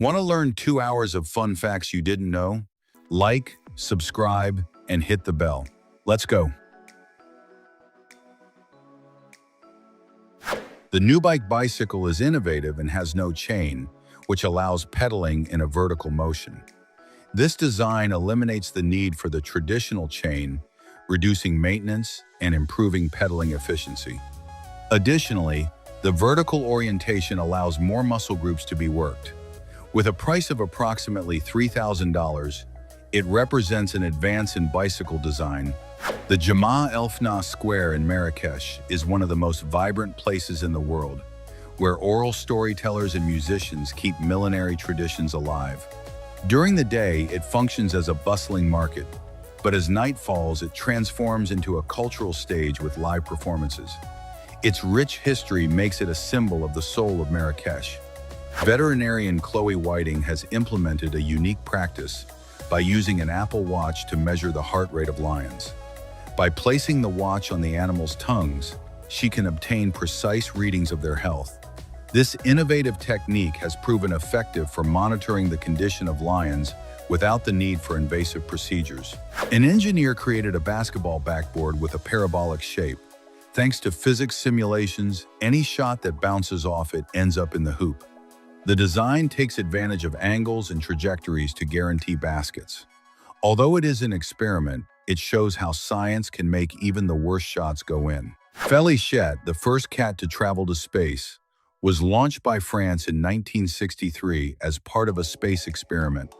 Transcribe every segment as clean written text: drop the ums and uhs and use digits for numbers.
Want to learn 2 hours of fun facts you didn't know? Like, subscribe, and hit the bell. Let's go. The new bicycle is innovative and has no chain, which allows pedaling in a vertical motion. This design eliminates the need for the traditional chain, reducing maintenance and improving pedaling efficiency. Additionally, the vertical orientation allows more muscle groups to be worked. With a price of approximately $3,000, it represents an advance in bicycle design. The Jama El Fna Square in Marrakesh is one of the most vibrant places in the world, where oral storytellers and musicians keep millenary traditions alive. During the day, it functions as a bustling market, but as night falls, it transforms into a cultural stage with live performances. Its rich history makes it a symbol of the soul of Marrakesh. Veterinarian Chloe Whiting has implemented a unique practice by using an Apple Watch to measure the heart rate of lions. By placing the watch on the animals' tongues, she can obtain precise readings of their health. This innovative technique has proven effective for monitoring the condition of lions without the need for invasive procedures. An engineer created a basketball backboard with a parabolic shape. Thanks to physics simulations, any shot that bounces off it ends up in the hoop. The design takes advantage of angles and trajectories to guarantee baskets. Although it is an experiment, it shows how science can make even the worst shots go in. Félichette, the first cat to travel to space, was launched by France in 1963 as part of a space experiment.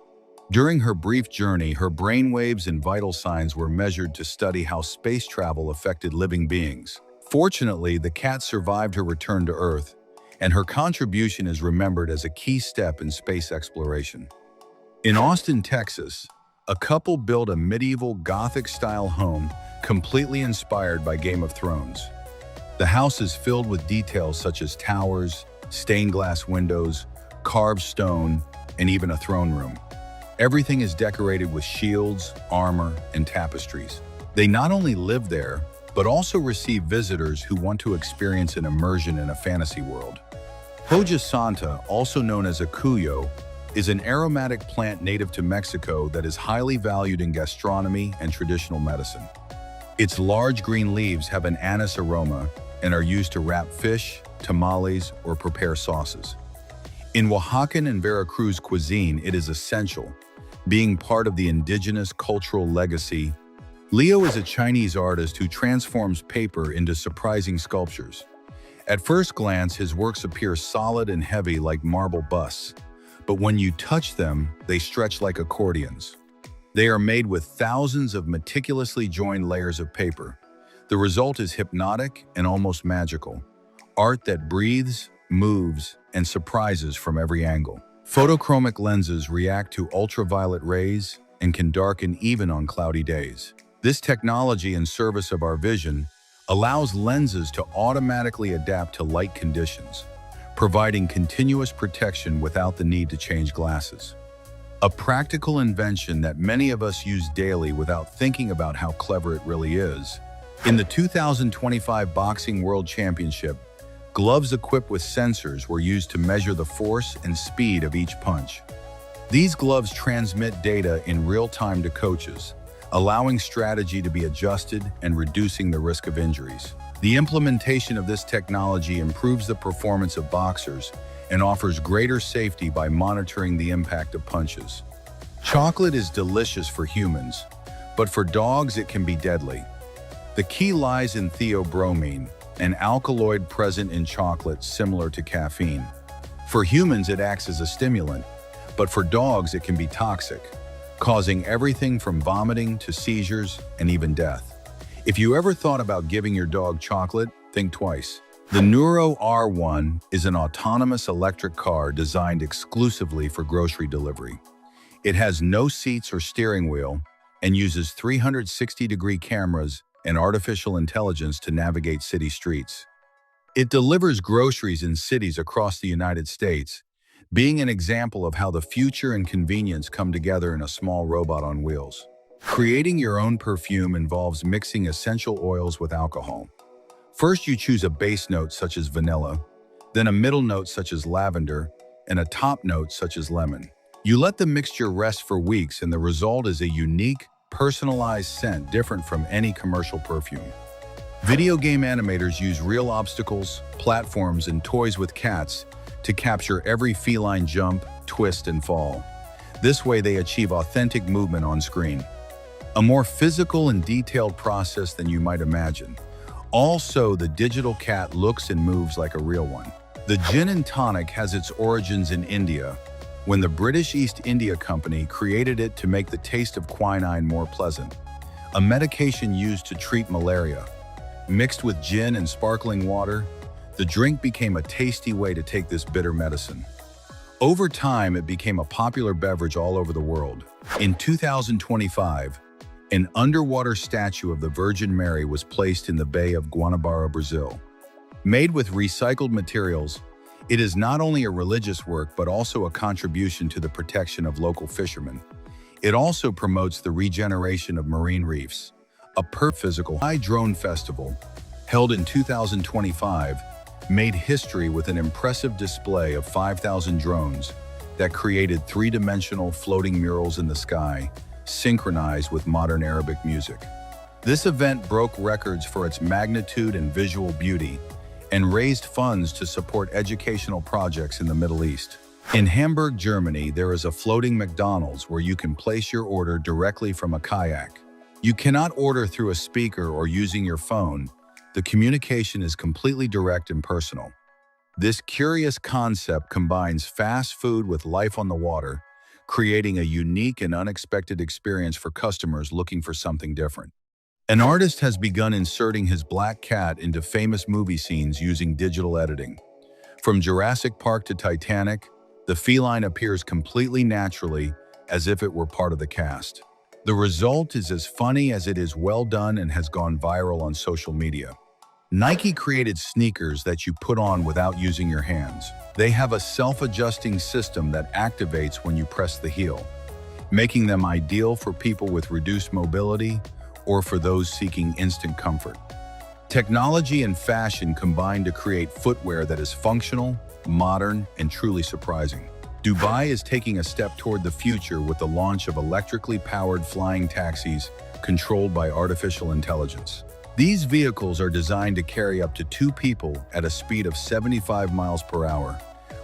During her brief journey, her brainwaves and vital signs were measured to study how space travel affected living beings. Fortunately, the cat survived her return to Earth, and her contribution is remembered as a key step in space exploration. In Austin, Texas, a couple built a medieval Gothic-style home completely inspired by Game of Thrones. The house is filled with details such as towers, stained glass windows, carved stone, and even a throne room. Everything is decorated with shields, armor, and tapestries. They not only live there, but also receive visitors who want to experience an immersion in a fantasy world. Hoja Santa, also known as a cuyo, is an aromatic plant native to Mexico that is highly valued in gastronomy and traditional medicine. Its large green leaves have an anise aroma and are used to wrap fish, tamales, or prepare sauces. In Oaxacan and Veracruz cuisine, it is essential, being part of the indigenous cultural legacy. Leo is a Chinese artist who transforms paper into surprising sculptures. At first glance, his works appear solid and heavy like marble busts, but when you touch them, they stretch like accordions. They are made with thousands of meticulously joined layers of paper. The result is hypnotic and almost magical, art that breathes, moves, and surprises from every angle. Photochromic lenses react to ultraviolet rays and can darken even on cloudy days. This technology in service of our vision allows lenses to automatically adapt to light conditions, providing continuous protection without the need to change glasses. A practical invention that many of us use daily without thinking about how clever it really is. In the 2025 Boxing World Championship, gloves equipped with sensors were used to measure the force and speed of each punch. These gloves transmit data in real time to coaches, allowing strategy to be adjusted and reducing the risk of injuries. The implementation of this technology improves the performance of boxers and offers greater safety by monitoring the impact of punches. Chocolate is delicious for humans, but for dogs it can be deadly. The key lies in theobromine, an alkaloid present in chocolate similar to caffeine. For humans, it acts as a stimulant, but for dogs it can be toxic, causing everything from vomiting to seizures and even death. If you ever thought about giving your dog chocolate, think twice. The Neuro R1 is an autonomous electric car designed exclusively for grocery delivery. It has no seats or steering wheel and uses 360-degree cameras and artificial intelligence to navigate city streets. It delivers groceries in cities across the United States, being an example of how the future and convenience come together in a small robot on wheels. Creating your own perfume involves mixing essential oils with alcohol. First, you choose a base note such as vanilla, then a middle note such as lavender, and a top note such as lemon. You let the mixture rest for weeks and the result is a unique, personalized scent different from any commercial perfume. Video game animators use real obstacles, platforms, and toys with cats to capture every feline jump, twist, and fall. This way they achieve authentic movement on screen. A more physical and detailed process than you might imagine. Also, the digital cat looks and moves like a real one. The gin and tonic has its origins in India, when the British East India Company created it to make the taste of quinine more pleasant, a medication used to treat malaria. Mixed with gin and sparkling water, the drink became a tasty way to take this bitter medicine. Over time, it became a popular beverage all over the world. In 2025, an underwater statue of the Virgin Mary was placed in the Bay of Guanabara, Brazil. Made with recycled materials, it is not only a religious work but also a contribution to the protection of local fishermen. It also promotes the regeneration of marine reefs. A physical high drone festival, held in 2025, made history with an impressive display of 5,000 drones that created three-dimensional floating murals in the sky, synchronized with modern Arabic music. This event broke records for its magnitude and visual beauty, and raised funds to support educational projects in the Middle East. In Hamburg, Germany, there is a floating McDonald's where you can place your order directly from a kayak. You cannot order through a speaker or using your phone. The communication is completely direct and personal. This curious concept combines fast food with life on the water, creating a unique and unexpected experience for customers looking for something different. An artist has begun inserting his black cat into famous movie scenes using digital editing. From Jurassic Park to Titanic, the feline appears completely naturally, as if it were part of the cast. The result is as funny as it is well done and has gone viral on social media. Nike created sneakers that you put on without using your hands. They have a self-adjusting system that activates when you press the heel, making them ideal for people with reduced mobility or for those seeking instant comfort. Technology and fashion combine to create footwear that is functional, modern, and truly surprising. Dubai is taking a step toward the future with the launch of electrically powered flying taxis controlled by artificial intelligence. These vehicles are designed to carry up to 2 people at a speed of 75 miles per hour,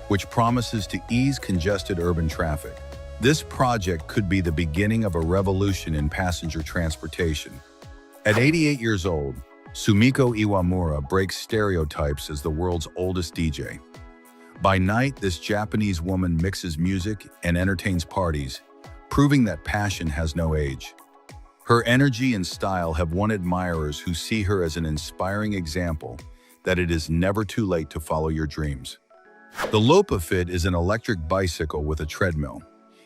which promises to ease congested urban traffic. This project could be the beginning of a revolution in passenger transportation. At 88 years old, Sumiko Iwamura breaks stereotypes as the world's oldest DJ. By night, this Japanese woman mixes music and entertains parties, proving that passion has no age. Her energy and style have won admirers who see her as an inspiring example that it is never too late to follow your dreams. The Lopafit is an electric bicycle with a treadmill.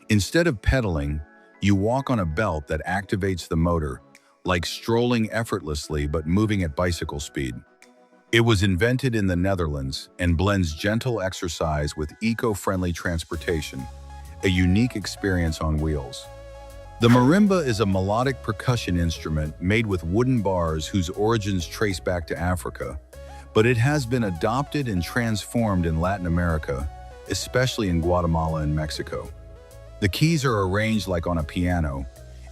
Instead of pedaling, you walk on a belt that activates the motor, like strolling effortlessly but moving at bicycle speed. It was invented in the Netherlands and blends gentle exercise with eco-friendly transportation, a unique experience on wheels. The marimba is a melodic percussion instrument made with wooden bars whose origins trace back to Africa, but it has been adopted and transformed in Latin America, especially in Guatemala and Mexico. The keys are arranged like on a piano,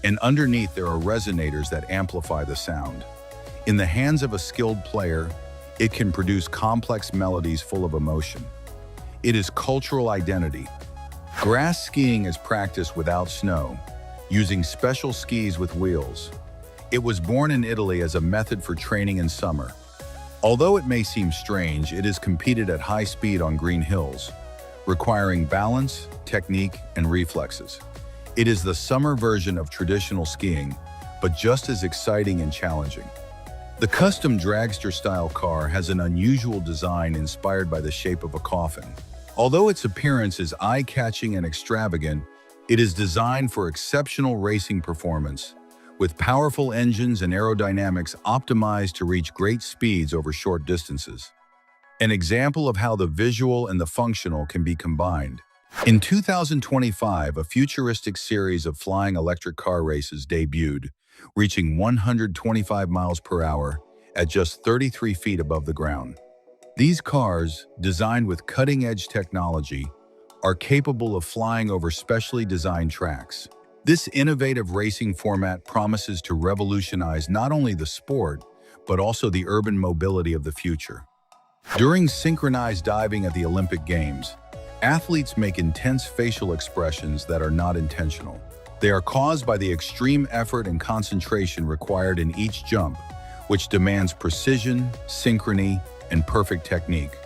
and underneath there are resonators that amplify the sound. In the hands of a skilled player, it can produce complex melodies full of emotion. It is cultural identity. Grass skiing is practiced without snow, using special skis with wheels. It was born in Italy as a method for training in summer. Although it may seem strange, it is competed at high speed on green hills, requiring balance, technique, and reflexes. It is the summer version of traditional skiing, but just as exciting and challenging. The custom dragster-style car has an unusual design inspired by the shape of a coffin. Although its appearance is eye-catching and extravagant, it is designed for exceptional racing performance, with powerful engines and aerodynamics optimized to reach great speeds over short distances. An example of how the visual and the functional can be combined. In 2025, a futuristic series of flying electric car races debuted, reaching 125 miles per hour at just 33 feet above the ground. These cars, designed with cutting-edge technology, are capable of flying over specially designed tracks. This innovative racing format promises to revolutionize not only the sport, but also the urban mobility of the future. During synchronized diving at the Olympic Games, athletes make intense facial expressions that are not intentional. They are caused by the extreme effort and concentration required in each jump, which demands precision, synchrony, and perfect technique.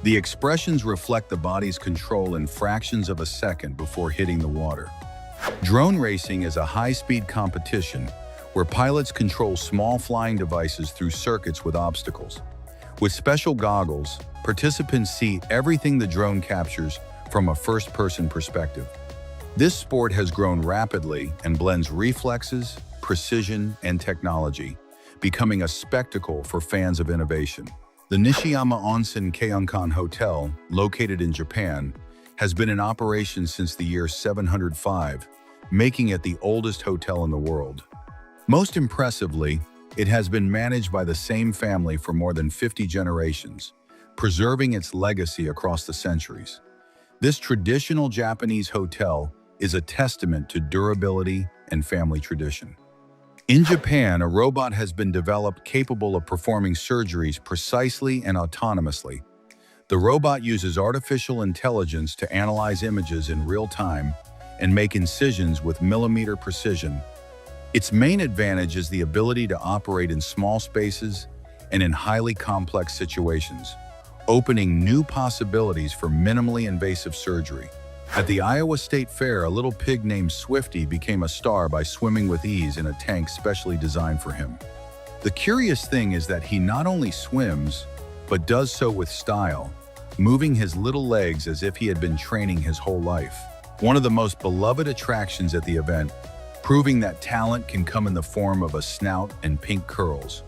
The expressions reflect the body's control in fractions of a second before hitting the water. Drone racing is a high-speed competition where pilots control small flying devices through circuits with obstacles. With special goggles, participants see everything the drone captures from a first-person perspective. This sport has grown rapidly and blends reflexes, precision, and technology, becoming a spectacle for fans of innovation. The Nishiyama Onsen Keionkan Hotel, located in Japan, has been in operation since the year 705, making it the oldest hotel in the world. Most impressively, it has been managed by the same family for more than 50 generations, preserving its legacy across the centuries. This traditional Japanese hotel is a testament to durability and family tradition. In Japan, a robot has been developed capable of performing surgeries precisely and autonomously. The robot uses artificial intelligence to analyze images in real time and make incisions with millimeter precision. Its main advantage is the ability to operate in small spaces and in highly complex situations, opening new possibilities for minimally invasive surgery. At the Iowa State Fair, a little pig named Swifty became a star by swimming with ease in a tank specially designed for him. The curious thing is that he not only swims, but does so with style, moving his little legs as if he had been training his whole life. One of the most beloved attractions at the event, proving that talent can come in the form of a snout and pink curls.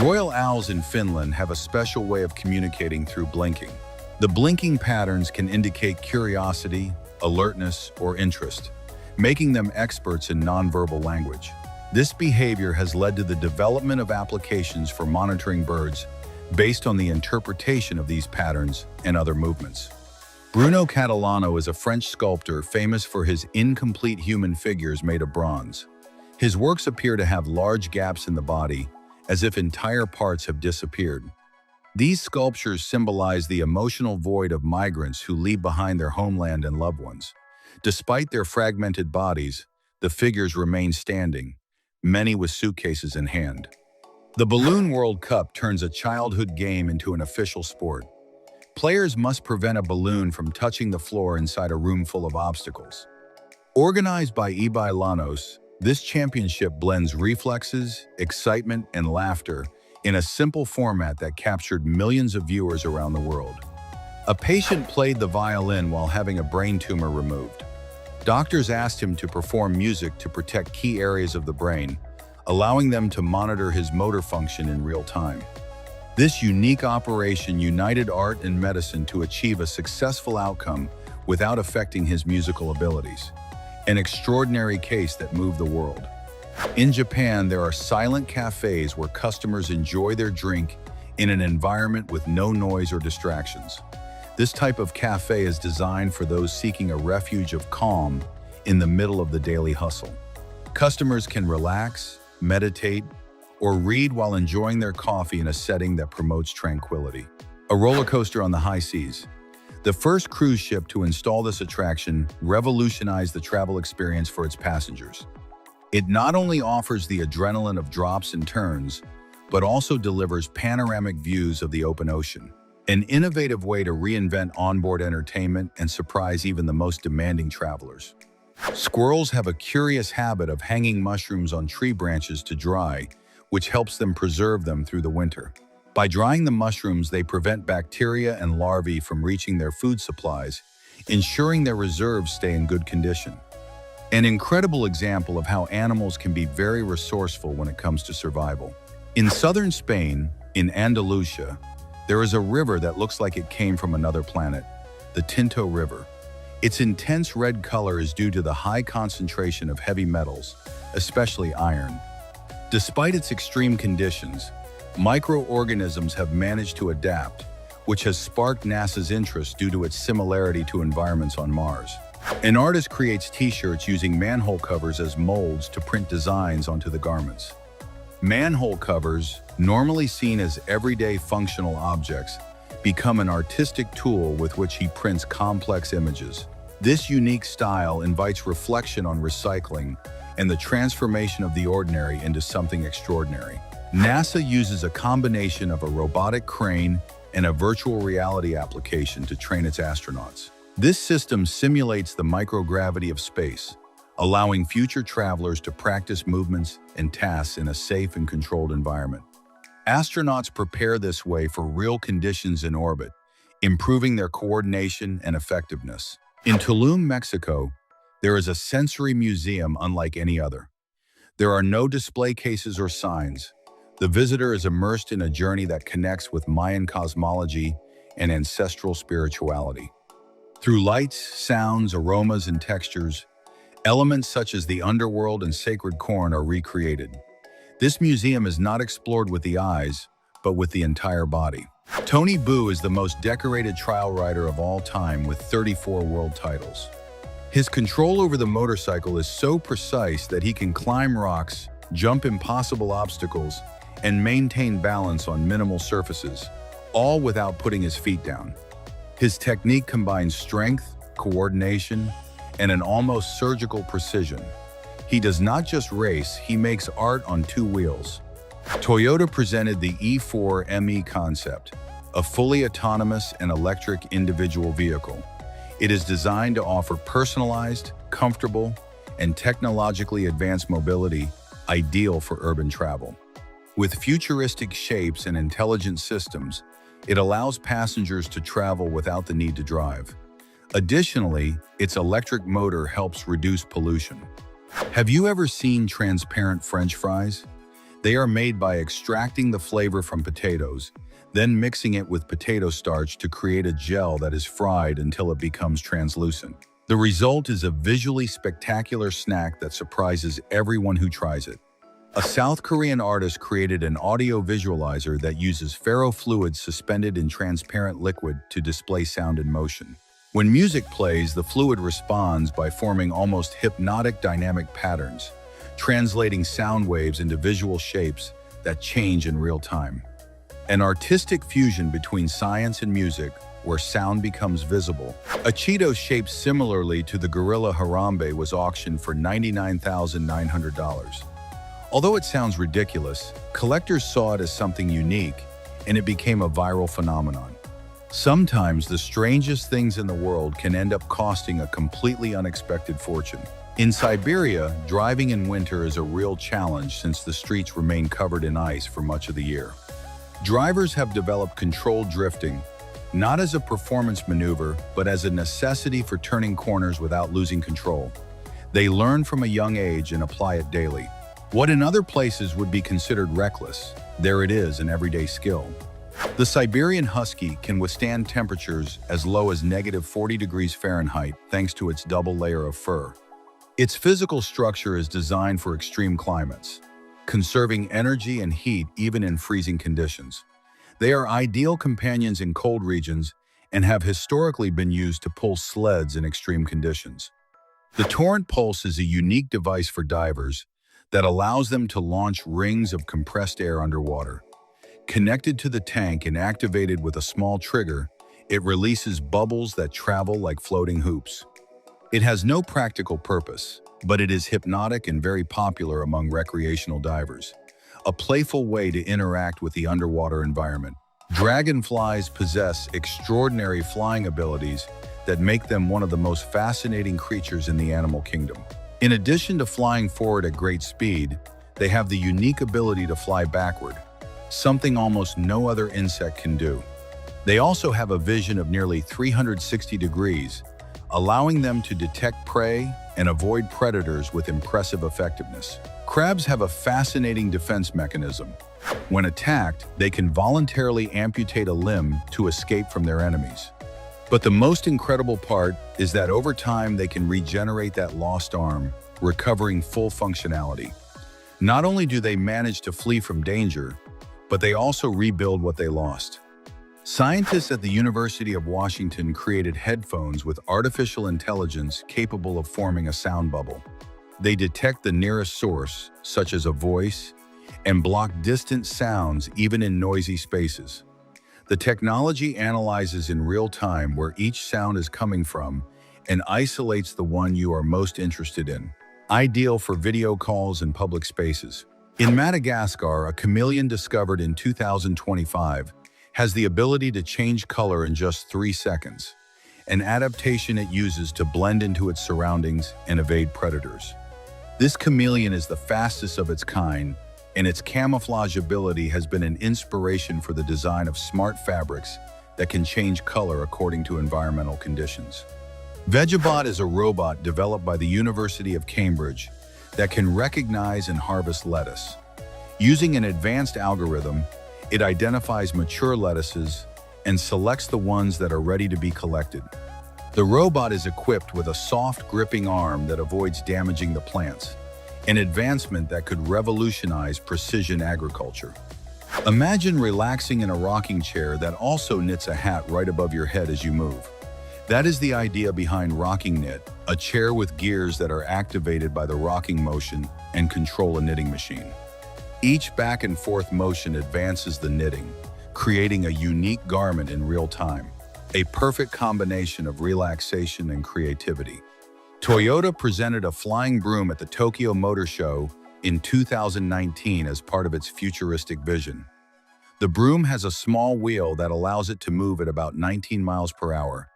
Royal owls in Finland have a special way of communicating through blinking. The blinking patterns can indicate curiosity, alertness, or interest, making them experts in nonverbal language. This behavior has led to the development of applications for monitoring birds based on the interpretation of these patterns and other movements. Bruno Catalano is a French sculptor famous for his incomplete human figures made of bronze. His works appear to have large gaps in the body, as if entire parts have disappeared. These sculptures symbolize the emotional void of migrants who leave behind their homeland and loved ones. Despite their fragmented bodies, the figures remain standing, many with suitcases in hand. The Balloon World Cup turns a childhood game into an official sport. Players must prevent a balloon from touching the floor inside a room full of obstacles. Organized by Ibai Llanos, this championship blends reflexes, excitement, and laughter in a simple format that captured millions of viewers around the world. A patient played the violin while having a brain tumor removed. Doctors asked him to perform music to protect key areas of the brain, allowing them to monitor his motor function in real time. This unique operation united art and medicine to achieve a successful outcome without affecting his musical abilities. An extraordinary case that moved the world. In Japan, there are silent cafes where customers enjoy their drink in an environment with no noise or distractions. This type of cafe is designed for those seeking a refuge of calm in the middle of the daily hustle. Customers can relax, meditate, or read while enjoying their coffee in a setting that promotes tranquility. A roller coaster on the high seas. The first cruise ship to install this attraction revolutionized the travel experience for its passengers. It not only offers the adrenaline of drops and turns, but also delivers panoramic views of the open ocean. An innovative way to reinvent onboard entertainment and surprise even the most demanding travelers. Squirrels have a curious habit of hanging mushrooms on tree branches to dry, which helps them preserve them through the winter. By drying the mushrooms, they prevent bacteria and larvae from reaching their food supplies, ensuring their reserves stay in good condition. An incredible example of how animals can be very resourceful when it comes to survival. In southern Spain, in Andalusia, there is a river that looks like it came from another planet, the Tinto River. Its intense red color is due to the high concentration of heavy metals, especially iron. Despite its extreme conditions, microorganisms have managed to adapt, which has sparked NASA's interest due to its similarity to environments on Mars. An artist creates t-shirts using manhole covers as molds to print designs onto the garments. Manhole covers, normally seen as everyday functional objects, become an artistic tool with which he prints complex images. This unique style invites reflection on recycling and the transformation of the ordinary into something extraordinary. NASA uses a combination of a robotic crane and a virtual reality application to train its astronauts. This system simulates the microgravity of space, allowing future travelers to practice movements and tasks in a safe and controlled environment. Astronauts prepare this way for real conditions in orbit, improving their coordination and effectiveness. In Tulum, Mexico, there is a sensory museum unlike any other. There are no display cases or signs. The visitor is immersed in a journey that connects with Mayan cosmology and ancestral spirituality. Through lights, sounds, aromas, and textures, elements such as the underworld and sacred corn are recreated. This museum is not explored with the eyes, but with the entire body. Tony Boo is the most decorated trial rider of all time with 34 world titles. His control over the motorcycle is so precise that he can climb rocks, jump impossible obstacles, and maintain balance on minimal surfaces, all without putting his feet down. His technique combines strength, coordination, and an almost surgical precision. He does not just race, he makes art on two wheels. Toyota presented the E4 ME concept, a fully autonomous and electric individual vehicle. It is designed to offer personalized, comfortable, and technologically advanced mobility, ideal for urban travel. With futuristic shapes and intelligent systems, it allows passengers to travel without the need to drive. Additionally, its electric motor helps reduce pollution. Have you ever seen transparent French fries? They are made by extracting the flavor from potatoes, then mixing it with potato starch to create a gel that is fried until it becomes translucent. The result is a visually spectacular snack that surprises everyone who tries it. A South Korean artist created an audio visualizer that uses ferrofluids suspended in transparent liquid to display sound and motion. When music plays, the fluid responds by forming almost hypnotic dynamic patterns, translating sound waves into visual shapes that change in real time. An artistic fusion between science and music, where sound becomes visible. A Cheeto shaped similarly to the gorilla Harambe was auctioned for $99,900. Although it sounds ridiculous, collectors saw it as something unique, and it became a viral phenomenon. Sometimes the strangest things in the world can end up costing a completely unexpected fortune. In Siberia, driving in winter is a real challenge since the streets remain covered in ice for much of the year. Drivers have developed controlled drifting, not as a performance maneuver, but as a necessity for turning corners without losing control. They learn from a young age and apply it daily. What in other places would be considered reckless, there it is, an everyday skill. The Siberian Husky can withstand temperatures as low as -40 degrees Fahrenheit thanks to its double layer of fur. Its physical structure is designed for extreme climates, conserving energy and heat even in freezing conditions. They are ideal companions in cold regions and have historically been used to pull sleds in extreme conditions. The Torrent Pulse is a unique device for divers that allows them to launch rings of compressed air underwater. Connected to the tank and activated with a small trigger, it releases bubbles that travel like floating hoops. It has no practical purpose, but it is hypnotic and very popular among recreational divers, a playful way to interact with the underwater environment. Dragonflies possess extraordinary flying abilities that make them one of the most fascinating creatures in the animal kingdom. In addition to flying forward at great speed, they have the unique ability to fly backward, something almost no other insect can do. They also have a vision of nearly 360 degrees, allowing them to detect prey and avoid predators with impressive effectiveness. Crabs have a fascinating defense mechanism. When attacked, they can voluntarily amputate a limb to escape from their enemies. But the most incredible part is that over time they can regenerate that lost arm, recovering full functionality. Not only do they manage to flee from danger, but they also rebuild what they lost. Scientists at the University of Washington created headphones with artificial intelligence capable of forming a sound bubble. They detect the nearest source, such as a voice, and block distant sounds even in noisy spaces. The technology analyzes in real time where each sound is coming from and isolates the one you are most interested in. Ideal for video calls and public spaces. In Madagascar, a chameleon discovered in 2025 has the ability to change color in just 3 seconds, an adaptation it uses to blend into its surroundings and evade predators. This chameleon is the fastest of its kind, and its camouflage ability has been an inspiration for the design of smart fabrics that can change color according to environmental conditions. Vegabot is a robot developed by the University of Cambridge that can recognize and harvest lettuce. Using an advanced algorithm, it identifies mature lettuces and selects the ones that are ready to be collected. The robot is equipped with a soft, gripping arm that avoids damaging the plants, an advancement that could revolutionize precision agriculture. Imagine relaxing in a rocking chair that also knits a hat right above your head as you move. That is the idea behind Rocking Knit, a chair with gears that are activated by the rocking motion and control a knitting machine. Each back and forth motion advances the knitting, creating a unique garment in real time, a perfect combination of relaxation and creativity. Toyota presented a flying broom at the Tokyo Motor Show in 2019 as part of its futuristic vision. The broom has a small wheel that allows it to move at about 19 miles per hour.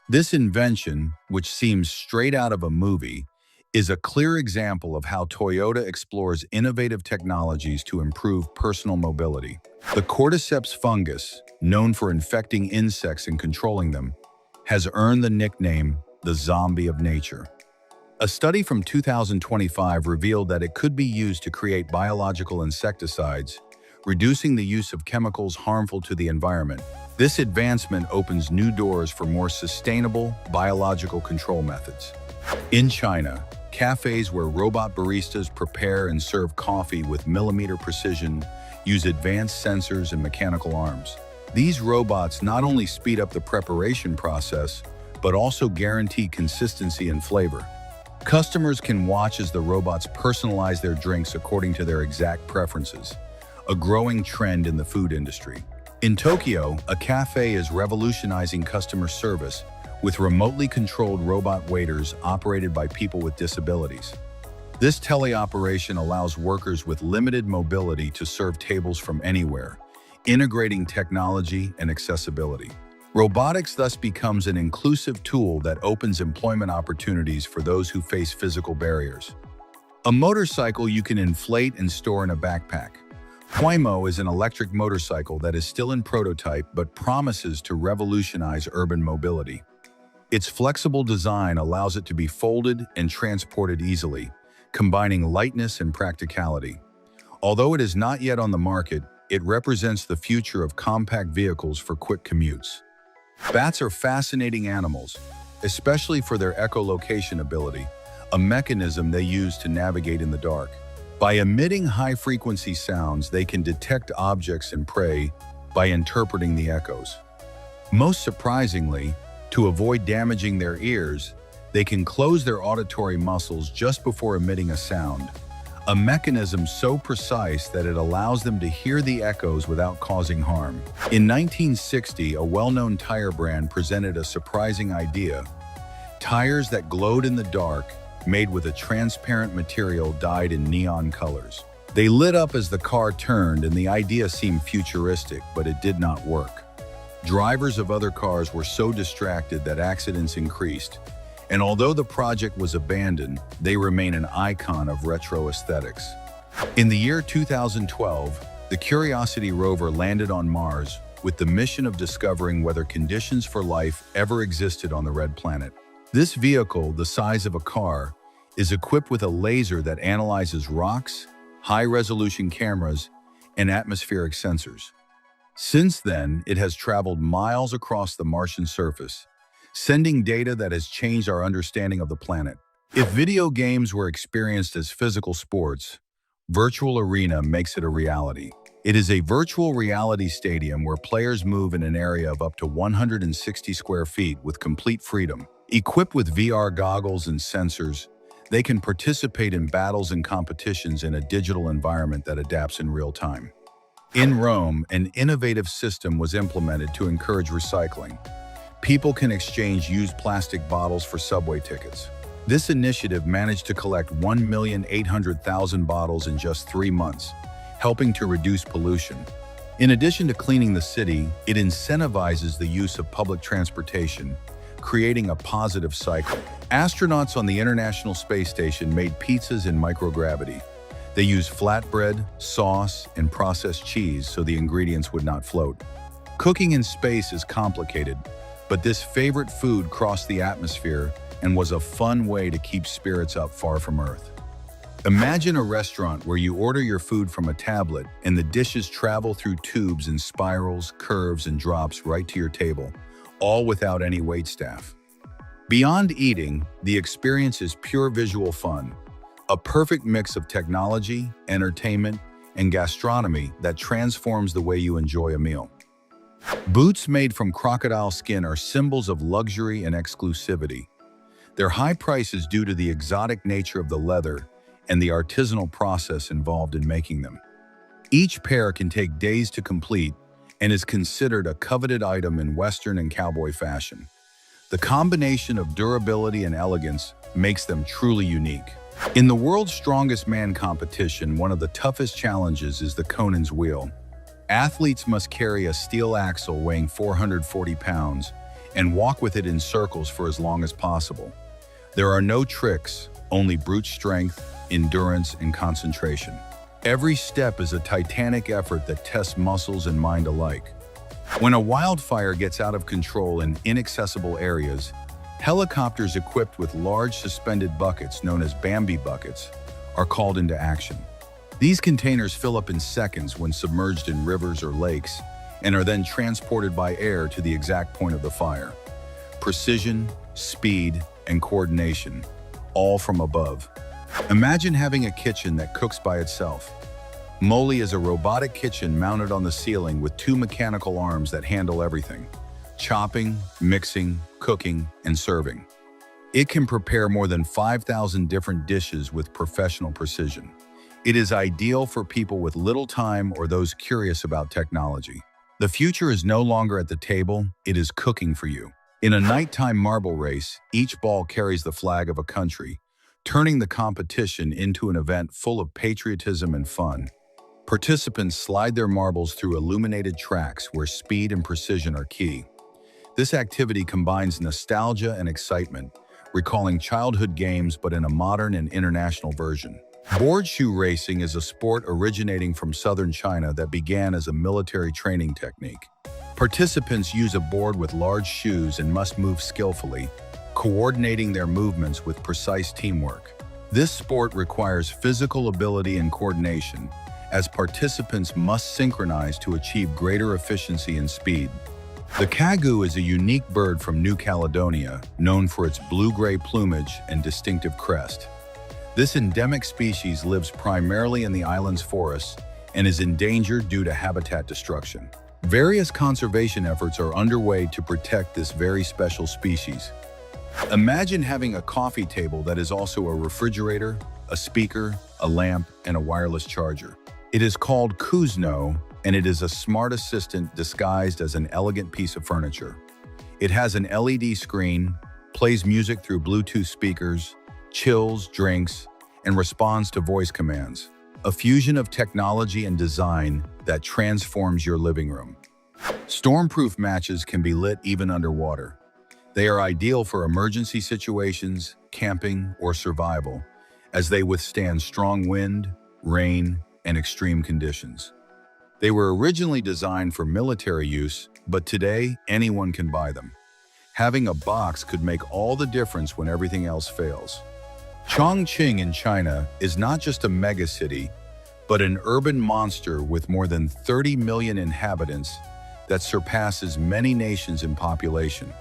This invention, which seems straight out of a movie, is a clear example of how Toyota explores innovative technologies to improve personal mobility. The cordyceps fungus, known for infecting insects and controlling them, has earned the nickname the zombie of nature. A study from 2025 revealed that it could be used to create biological insecticides, reducing the use of chemicals harmful to the environment. This advancement opens new doors for more sustainable biological control methods. In China, cafes where robot baristas prepare and serve coffee with millimeter precision use advanced sensors and mechanical arms. These robots not only speed up the preparation process, but also guarantee consistency and flavor. Customers can watch as the robots personalize their drinks according to their exact preferences, a growing trend in the food industry. In Tokyo, a cafe is revolutionizing customer service with remotely controlled robot waiters operated by people with disabilities. This teleoperation allows workers with limited mobility to serve tables from anywhere, integrating technology and accessibility. Robotics thus becomes an inclusive tool that opens employment opportunities for those who face physical barriers. A motorcycle you can inflate and store in a backpack. Waymo is an electric motorcycle that is still in prototype but promises to revolutionize urban mobility. Its flexible design allows it to be folded and transported easily, combining lightness and practicality. Although it is not yet on the market, it represents the future of compact vehicles for quick commutes. Bats are fascinating animals, especially for their echolocation ability, a mechanism they use to navigate in the dark. By emitting high-frequency sounds, they can detect objects and prey by interpreting the echoes. Most surprisingly, to avoid damaging their ears, they can close their auditory muscles just before emitting a sound, a mechanism so precise that it allows them to hear the echoes without causing harm. In 1960, a well-known tire brand presented a surprising idea: tires that glowed in the dark, made with a transparent material dyed in neon colors. They lit up as the car turned, and the idea seemed futuristic, but it did not work. Drivers of other cars were so distracted that accidents increased, and although the project was abandoned, they remain an icon of retro aesthetics. In the year 2012, the Curiosity rover landed on Mars with the mission of discovering whether conditions for life ever existed on the red planet. This vehicle, the size of a car, is equipped with a laser that analyzes rocks, high-resolution cameras, and atmospheric sensors. Since then, it has traveled miles across the Martian surface, sending data that has changed our understanding of the planet. If video games were experienced as physical sports, Virtual Arena makes it a reality. It is a virtual reality stadium where players move in an area of up to 160 square feet with complete freedom. Equipped with VR goggles and sensors, they can participate in battles and competitions in a digital environment that adapts in real time. In Rome, an innovative system was implemented to encourage recycling. People can exchange used plastic bottles for subway tickets. This initiative managed to collect 1,800,000 bottles in just 3 months, helping to reduce pollution. In addition to cleaning the city, it incentivizes the use of public transportation, creating a positive cycle. Astronauts on the International Space Station made pizzas in microgravity. They used flatbread, sauce, and processed cheese so the ingredients would not float. Cooking in space is complicated, but this favorite food crossed the atmosphere and was a fun way to keep spirits up far from Earth. Imagine a restaurant where you order your food from a tablet and the dishes travel through tubes and spirals, curves, and drops right to your table, all without any waitstaff. Beyond eating, the experience is pure visual fun, a perfect mix of technology, entertainment, and gastronomy that transforms the way you enjoy a meal. Boots made from crocodile skin are symbols of luxury and exclusivity. Their high price is due to the exotic nature of the leather and the artisanal process involved in making them. Each pair can take days to complete and is considered a coveted item in Western and cowboy fashion. The combination of durability and elegance makes them truly unique. In the world's strongest man competition, one of the toughest challenges is the Conan's wheel. Athletes must carry a steel axle weighing 440 pounds and walk with it in circles for as long as possible. There are no tricks, only brute strength, endurance, and concentration. Every step is a titanic effort that tests muscles and mind alike. When a wildfire gets out of control in inaccessible areas, helicopters equipped with large suspended buckets known as Bambi buckets are called into action. These containers fill up in seconds when submerged in rivers or lakes and are then transported by air to the exact point of the fire. Precision, speed, and coordination, all from above. Imagine having a kitchen that cooks by itself. Moli is a robotic kitchen mounted on the ceiling with 2 mechanical arms that handle everything: chopping, mixing, cooking, and serving. It can prepare more than 5,000 different dishes with professional precision. It is ideal for people with little time or those curious about technology. The future is no longer at the table, it is cooking for you. In a nighttime marble race, each ball carries the flag of a country, turning the competition into an event full of patriotism and fun. Participants slide their marbles through illuminated tracks where speed and precision are key. This activity combines nostalgia and excitement, recalling childhood games but in a modern and international version. Board shoe racing is a sport originating from southern China that began as a military training technique. Participants use a board with large shoes and must move skillfully, coordinating their movements with precise teamwork. This sport requires physical ability and coordination, as participants must synchronize to achieve greater efficiency and speed. The kagu is a unique bird from New Caledonia, known for its blue-gray plumage and distinctive crest. This endemic species lives primarily in the island's forests and is endangered due to habitat destruction. Various conservation efforts are underway to protect this very special species. Imagine having a coffee table that is also a refrigerator, a speaker, a lamp, and a wireless charger. It is called Kuzno, and it is a smart assistant disguised as an elegant piece of furniture. It has an LED screen, plays music through Bluetooth speakers, chills drinks, and responds to voice commands. A fusion of technology and design that transforms your living room. Stormproof matches can be lit even underwater. They are ideal for emergency situations, camping, or survival, as they withstand strong wind, rain, and extreme conditions. They were originally designed for military use, but today anyone can buy them. Having a box could make all the difference when everything else fails. Chongqing in China is not just a megacity, but an urban monster with more than 30 million inhabitants that surpasses many nations in population.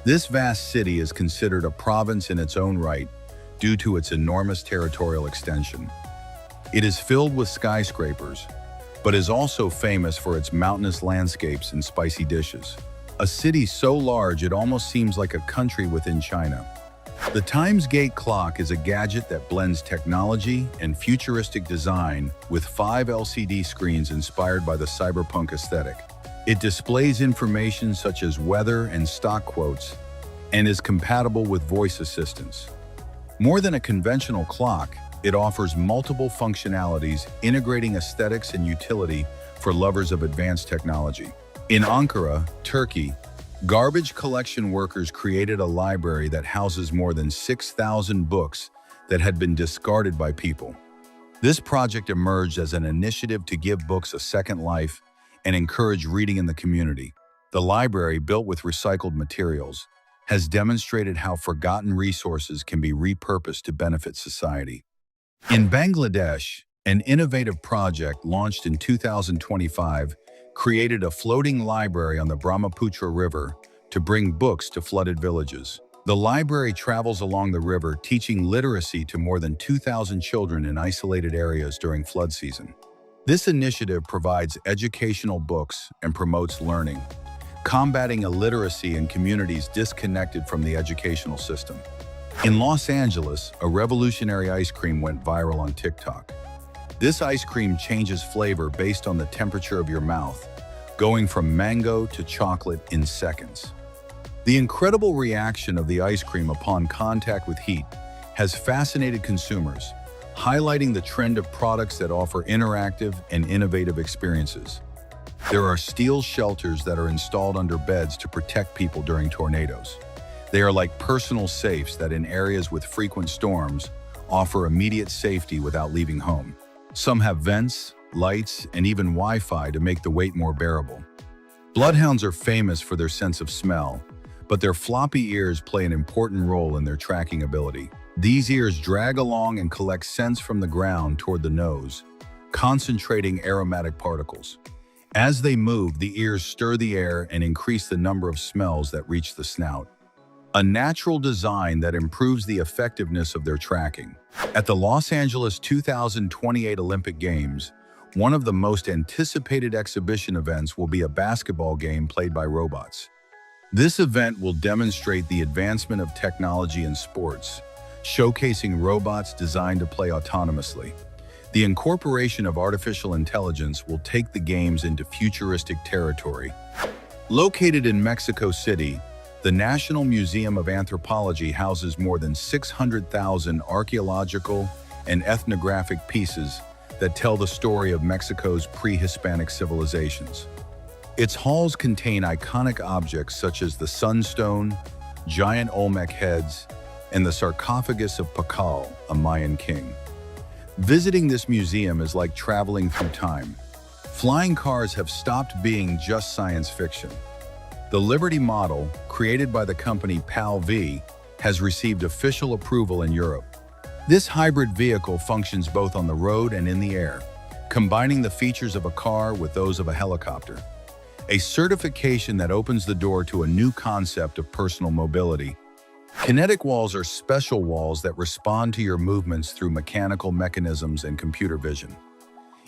This vast city is considered a province in its own right due to its enormous territorial extension. It is filled with skyscrapers, but is also famous for its mountainous landscapes and spicy dishes. A city so large it almost seems like a country within China. The Times Gate clock is a gadget that blends technology and futuristic design with 5 LCD screens inspired by the cyberpunk aesthetic. It displays information such as weather and stock quotes and is compatible with voice assistants. More than a conventional clock, it offers multiple functionalities, integrating aesthetics and utility for lovers of advanced technology. In Ankara, Turkey, garbage collection workers created a library that houses more than 6,000 books that had been discarded by people. This project emerged as an initiative to give books a second life and encourage reading in the community. The library, built with recycled materials, has demonstrated how forgotten resources can be repurposed to benefit society. In Bangladesh, an innovative project launched in 2025 created a floating library on the Brahmaputra River to bring books to flooded villages. The library travels along the river, teaching literacy to more than 2,000 children in isolated areas during flood season. This initiative provides educational books and promotes learning, combating illiteracy in communities disconnected from the educational system. In Los Angeles, a revolutionary ice cream went viral on TikTok. This ice cream changes flavor based on the temperature of your mouth, going from mango to chocolate in seconds. The incredible reaction of the ice cream upon contact with heat has fascinated consumers, highlighting the trend of products that offer interactive and innovative experiences. There are steel shelters that are installed under beds to protect people during tornadoes. They are like personal safes that in areas with frequent storms offer immediate safety without leaving home. Some have vents, lights, and even Wi-Fi to make the wait more bearable. Bloodhounds are famous for their sense of smell, but their floppy ears play an important role in their tracking ability. These ears drag along and collect scents from the ground toward the nose, concentrating aromatic particles. As they move, the ears stir the air and increase the number of smells that reach the snout. A natural design that improves the effectiveness of their tracking. At the Los Angeles 2028 Olympic Games, one of the most anticipated exhibition events will be a basketball game played by robots. This event will demonstrate the advancement of technology in sports, showcasing robots designed to play autonomously. The incorporation of artificial intelligence will take the games into futuristic territory. Located in Mexico City, the National Museum of Anthropology houses more than 600,000 archaeological and ethnographic pieces that tell the story of Mexico's pre-Hispanic civilizations. Its halls contain iconic objects such as the sunstone, giant Olmec heads, and the sarcophagus of Pakal, a Mayan king. Visiting this museum is like traveling through time. Flying cars have stopped being just science fiction. The Liberty model, created by the company PAL-V, has received official approval in Europe. This hybrid vehicle functions both on the road and in the air, combining the features of a car with those of a helicopter. A certification that opens the door to a new concept of personal mobility. Kinetic walls are special walls that respond to your movements through mechanical mechanisms and computer vision.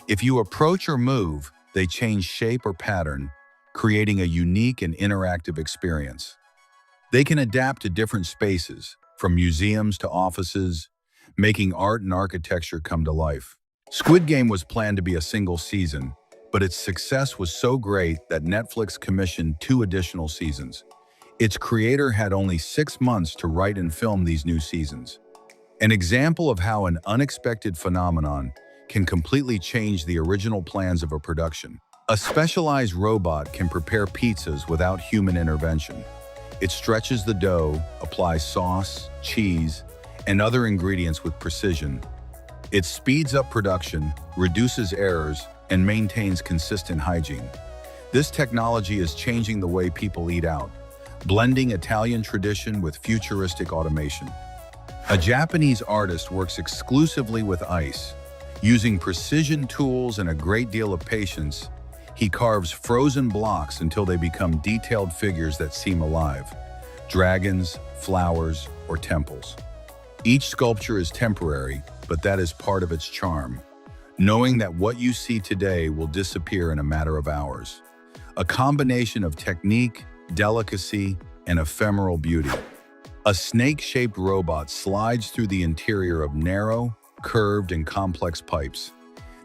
If you approach or move, they change shape or pattern, creating a unique and interactive experience. They can adapt to different spaces, from museums to offices, making art and architecture come to life. Squid Game was planned to be a single season, but its success was so great that Netflix commissioned 2 additional seasons. Its creator had only 6 months to write and film these new seasons. An example of how an unexpected phenomenon can completely change the original plans of a production. A specialized robot can prepare pizzas without human intervention. It stretches the dough, applies sauce, cheese, and other ingredients with precision. It speeds up production, reduces errors, and maintains consistent hygiene. This technology is changing the way people eat out, blending Italian tradition with futuristic automation. A Japanese artist works exclusively with ice. Using precision tools and a great deal of patience, he carves frozen blocks until they become detailed figures that seem alive. Dragons, flowers, or temples. Each sculpture is temporary, but that is part of its charm. knowing that what you see today will disappear in a matter of hours. A combination of technique, delicacy, and ephemeral beauty. A snake-shaped robot slides through the interior of narrow, curved, and complex pipes.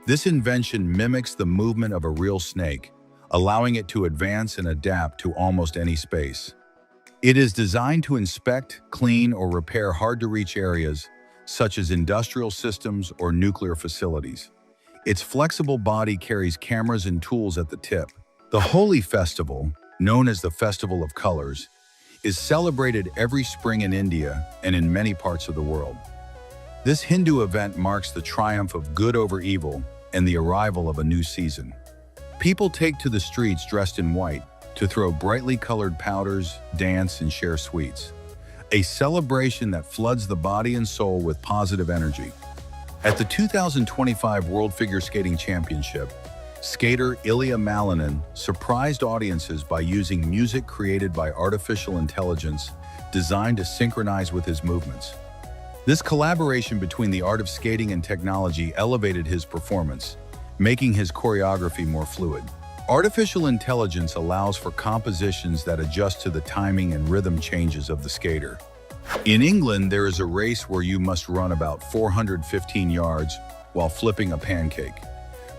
This invention mimics the movement of a real snake, allowing it to advance and adapt to almost any space. It is designed to inspect, clean, or repair hard-to-reach areas, such as industrial systems or nuclear facilities. Its flexible body carries cameras and tools at the tip. The Holi festival, known as the Festival of Colors, is celebrated every spring in India and in many parts of the world. This Hindu event marks the triumph of good over evil and the arrival of a new season. People take to the streets dressed in white to throw brightly colored powders, dance, and share sweets. A celebration that floods the body and soul with positive energy. At the 2025 World Figure Skating Championship, skater Ilya Malinin surprised audiences by using music created by artificial intelligence designed to synchronize with his movements. This collaboration between the art of skating and technology elevated his performance, making his choreography more fluid. Artificial intelligence allows for compositions that adjust to the timing and rhythm changes of the skater. In England, there is a race where you must run about 415 yards while flipping a pancake.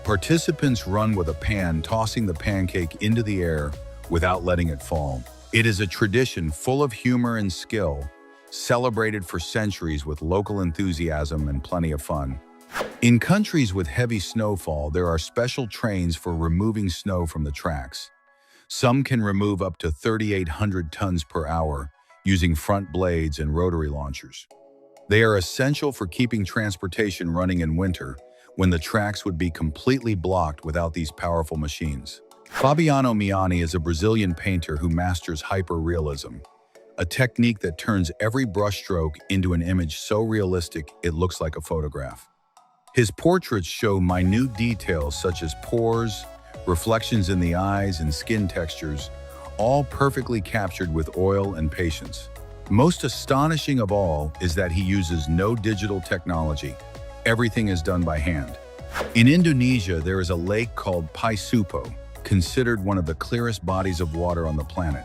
Participants run with a pan, tossing the pancake into the air without letting it fall. It is a tradition full of humor and skill, celebrated for centuries with local enthusiasm and plenty of fun. In countries with heavy snowfall, there are special trains for removing snow from the tracks. Some can remove up to 3,800 tons per hour using front blades and rotary launchers. They are essential for keeping transportation running in winter, when the tracks would be completely blocked without these powerful machines. Fabiano Miani is a Brazilian painter who masters hyper-realism, a technique that turns every brushstroke into an image so realistic it looks like a photograph. His portraits show minute details such as pores, reflections in the eyes, and skin textures, all perfectly captured with oil and patience. Most astonishing of all is that he uses no digital technology. Everything is done by hand. In Indonesia, there is a lake called Paisupo, considered one of the clearest bodies of water on the planet.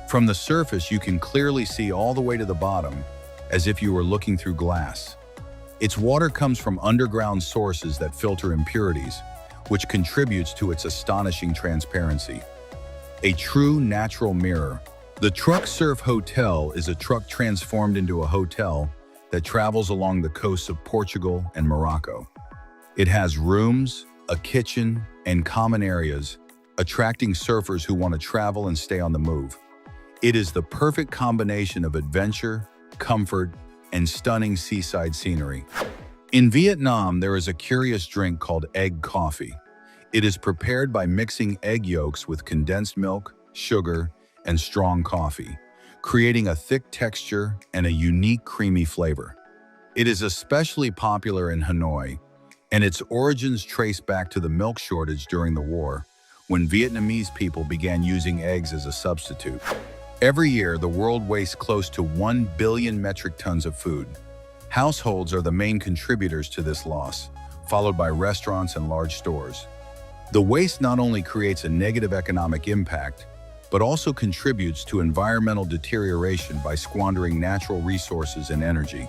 From the surface, you can clearly see all the way to the bottom, as if you were looking through glass. Its water comes from underground sources that filter impurities, which contributes to its astonishing transparency. A true natural mirror. The Truck Surf Hotel is a truck transformed into a hotel that travels along the coasts of Portugal and Morocco. It has rooms, a kitchen, and common areas, attracting surfers who want to travel and stay on the move. It is the perfect combination of adventure, comfort, and stunning seaside scenery. In Vietnam, there is a curious drink called egg coffee. It is prepared by mixing egg yolks with condensed milk, sugar, and strong coffee, creating a thick texture and a unique creamy flavor. It is especially popular in Hanoi, and its origins trace back to the milk shortage during the war, when Vietnamese people began using eggs as a substitute. Every year, the world wastes close to 1 billion metric tons of food. Households are the main contributors to this loss, followed by restaurants and large stores. The waste not only creates a negative economic impact, but also contributes to environmental deterioration by squandering natural resources and energy.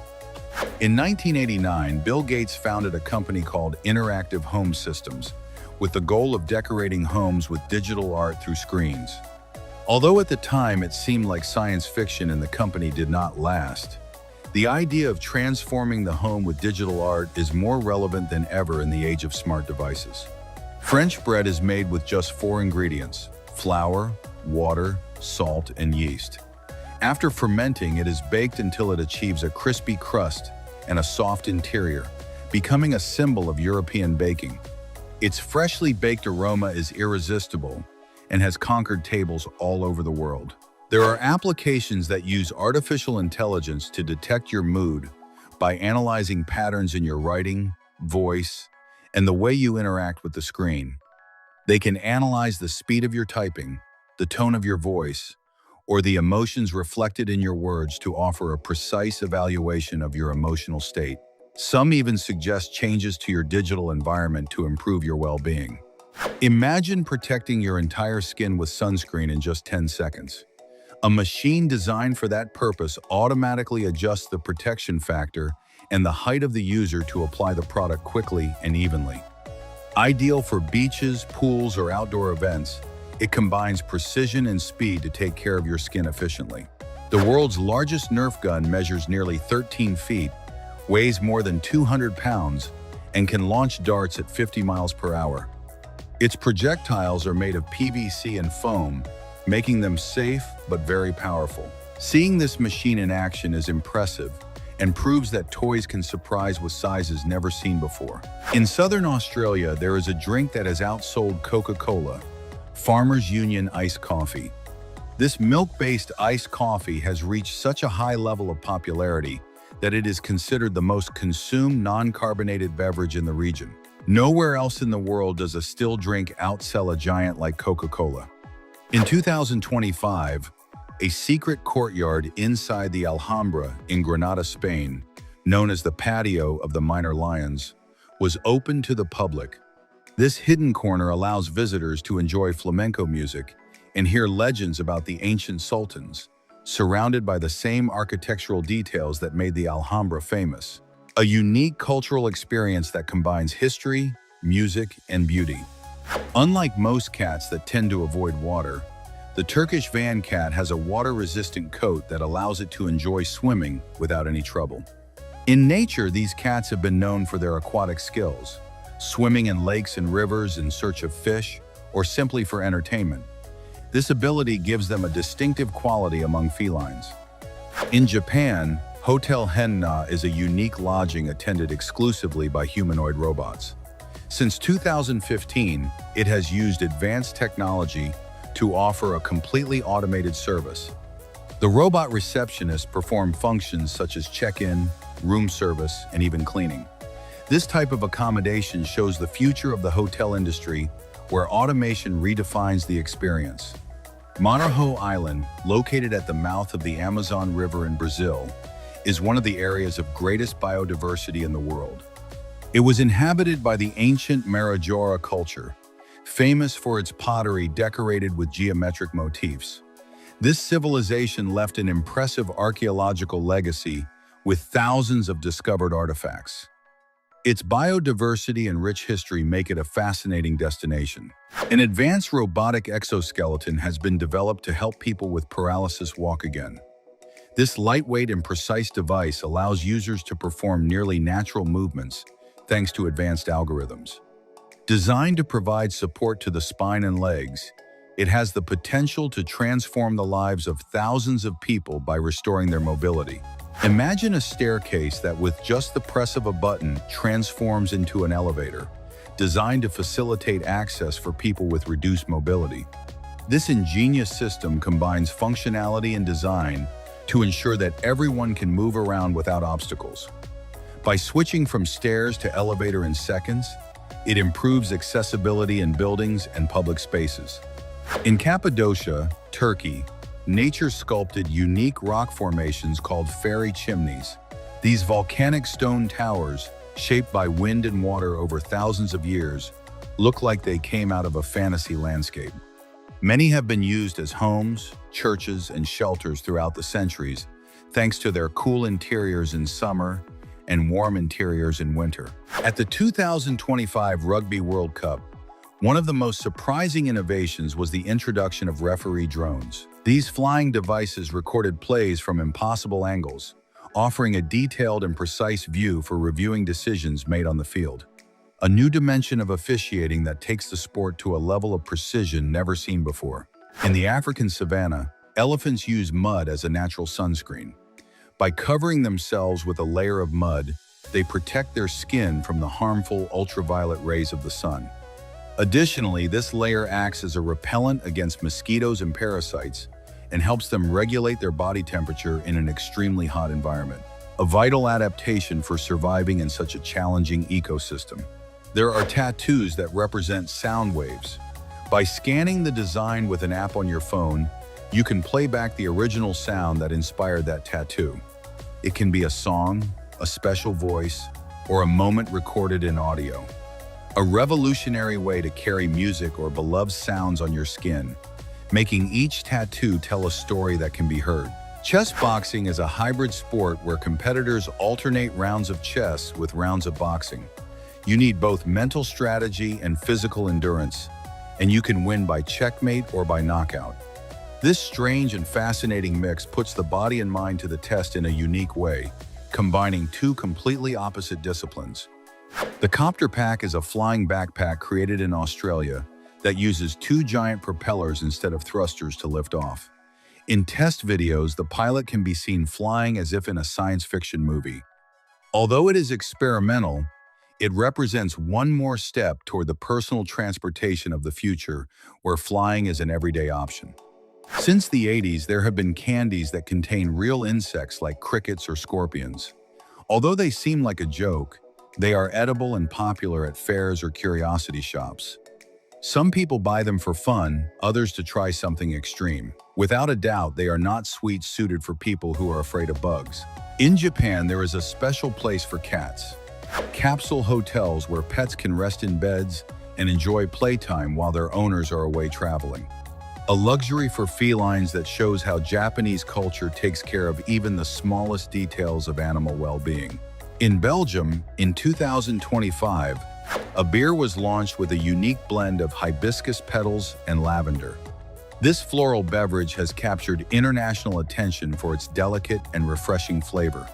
In 1989, Bill Gates founded a company called Interactive Home Systems, with the goal of decorating homes with digital art through screens. Although at the time it seemed like science fiction and the company did not last, the idea of transforming the home with digital art is more relevant than ever in the age of smart devices. French bread is made with just 4 ingredients: flour, water, salt, and yeast. After fermenting, it is baked until it achieves a crispy crust and a soft interior, becoming a symbol of European baking. Its freshly baked aroma is irresistible and has conquered tables all over the world. There are applications that use artificial intelligence to detect your mood by analyzing patterns in your writing, voice, and the way you interact with the screen. They can analyze the speed of your typing, the tone of your voice, or the emotions reflected in your words to offer a precise evaluation of your emotional state. Some even suggest changes to your digital environment to improve your well-being. Imagine protecting your entire skin with sunscreen in just 10 seconds. A machine designed for that purpose automatically adjusts the protection factor and the height of the user to apply the product quickly and evenly. Ideal for beaches, pools, or outdoor events, it combines precision and speed to take care of your skin efficiently. The world's largest Nerf gun measures nearly 13 feet, weighs more than 200 pounds, and can launch darts at 50 miles per hour. Its projectiles are made of PVC and foam, making them safe but very powerful. Seeing this machine in action is impressive and proves that toys can surprise with sizes never seen before. In Southern Australia, there is a drink that has outsold Coca-Cola, Farmers Union Iced Coffee. This milk-based iced coffee has reached such a high level of popularity that it is considered the most consumed non-carbonated beverage in the region. Nowhere else in the world does a still drink outsell a giant like Coca-Cola. In 2025, a secret courtyard inside the Alhambra in Granada, Spain, known as the Patio of the Minor Lions, was open to the public. This hidden corner allows visitors to enjoy flamenco music and hear legends about the ancient sultans, surrounded by the same architectural details that made the Alhambra famous. A unique cultural experience that combines history, music, and beauty. Unlike most cats that tend to avoid water, the Turkish van cat has a water-resistant coat that allows it to enjoy swimming without any trouble. In nature, these cats have been known for their aquatic skills, swimming in lakes and rivers in search of fish, or simply for entertainment. This ability gives them a distinctive quality among felines. In Japan, Hotel Henna is a unique lodging attended exclusively by humanoid robots. Since 2015, it has used advanced technology to offer a completely automated service. The robot receptionists perform functions such as check-in, room service, and even cleaning. This type of accommodation shows the future of the hotel industry, where automation redefines the experience. Marajo Island, located at the mouth of the Amazon River in Brazil, is one of the areas of greatest biodiversity in the world. It was inhabited by the ancient Marajora culture, famous for its pottery decorated with geometric motifs. This civilization left an impressive archaeological legacy with thousands of discovered artifacts. Its biodiversity and rich history make it a fascinating destination. An advanced robotic exoskeleton has been developed to help people with paralysis walk again. This lightweight and precise device allows users to perform nearly natural movements thanks to advanced algorithms. Designed to provide support to the spine and legs, it has the potential to transform the lives of thousands of people by restoring their mobility. Imagine a staircase that with just the press of a button transforms into an elevator, designed to facilitate access for people with reduced mobility. This ingenious system combines functionality and design to ensure that everyone can move around without obstacles. By switching from stairs to elevator in seconds, it improves accessibility in buildings and public spaces. In Cappadocia, Turkey, nature sculpted unique rock formations called fairy chimneys. These volcanic stone towers, shaped by wind and water over thousands of years, look like they came out of a fantasy landscape. Many have been used as homes, churches, and shelters throughout the centuries, thanks to their cool interiors in summer and warm interiors in winter. At the 2025 Rugby World Cup, one of the most surprising innovations was the introduction of referee drones. These flying devices recorded plays from impossible angles, offering a detailed and precise view for reviewing decisions made on the field. A new dimension of officiating that takes the sport to a level of precision never seen before. In the African savanna, elephants use mud as a natural sunscreen. By covering themselves with a layer of mud, they protect their skin from the harmful ultraviolet rays of the sun. Additionally, this layer acts as a repellent against mosquitoes and parasites and helps them regulate their body temperature in an extremely hot environment. A vital adaptation for surviving in such a challenging ecosystem. There are tattoos that represent sound waves. By scanning the design with an app on your phone, you can play back the original sound that inspired that tattoo. It can be a song, a special voice, or a moment recorded in audio. A revolutionary way to carry music or beloved sounds on your skin, making each tattoo tell a story that can be heard. Chess boxing is a hybrid sport where competitors alternate rounds of chess with rounds of boxing. You need both mental strategy and physical endurance, and you can win by checkmate or by knockout. This strange and fascinating mix puts the body and mind to the test in a unique way, combining two completely opposite disciplines. The Copter Pack is a flying backpack created in Australia that uses two giant propellers instead of thrusters to lift off. In test videos, the pilot can be seen flying as if in a science fiction movie. Although it is experimental, it represents one more step toward the personal transportation of the future, where flying is an everyday option. Since the 80s, there have been candies that contain real insects like crickets or scorpions. Although they seem like a joke, they are edible and popular at fairs or curiosity shops. Some people buy them for fun, others to try something extreme. Without a doubt, they are not sweets suited for people who are afraid of bugs. In Japan, there is a special place for cats. Capsule hotels where pets can rest in beds and enjoy playtime while their owners are away traveling. A luxury for felines that shows how Japanese culture takes care of even the smallest details of animal well-being. In Belgium, in 2025, a beer was launched with a unique blend of hibiscus petals and lavender. This floral beverage has captured international attention for its delicate and refreshing flavor,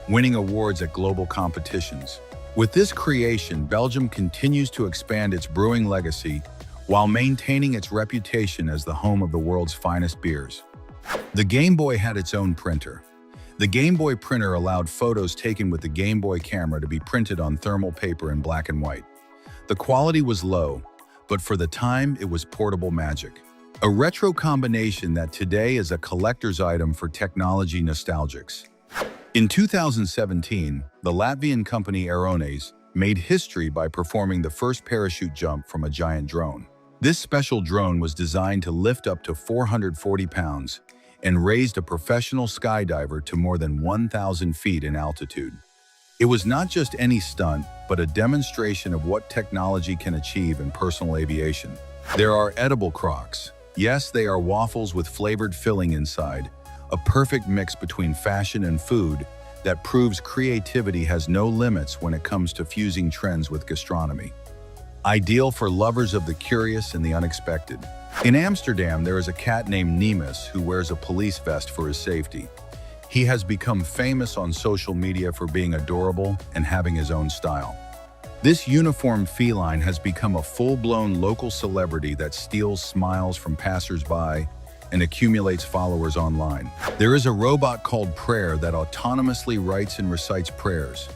winning awards at global competitions. With this creation, Belgium continues to expand its brewing legacy while maintaining its reputation as the home of the world's finest beers. The Game Boy had its own printer. The Game Boy printer allowed photos taken with the Game Boy camera to be printed on thermal paper in black and white. The quality was low, but for the time, it was portable magic. A retro combination that today is a collector's item for technology nostalgics. In 2017, the Latvian company Aerones made history by performing the first parachute jump from a giant drone. This special drone was designed to lift up to 440 pounds and raised a professional skydiver to more than 1,000 feet in altitude. It was not just any stunt, but a demonstration of what technology can achieve in personal aviation. There are edible crocs. Yes, they are waffles with flavored filling inside, a perfect mix between fashion and food that proves creativity has no limits when it comes to fusing trends with gastronomy. Ideal for lovers of the curious and the unexpected. In Amsterdam, there is a cat named Nemus who wears a police vest for his safety. He has become famous on social media for being adorable and having his own style. This uniformed feline has become a full-blown local celebrity that steals smiles from passers-by and accumulates followers online. There is a robot called Prayer that autonomously writes and recites prayers,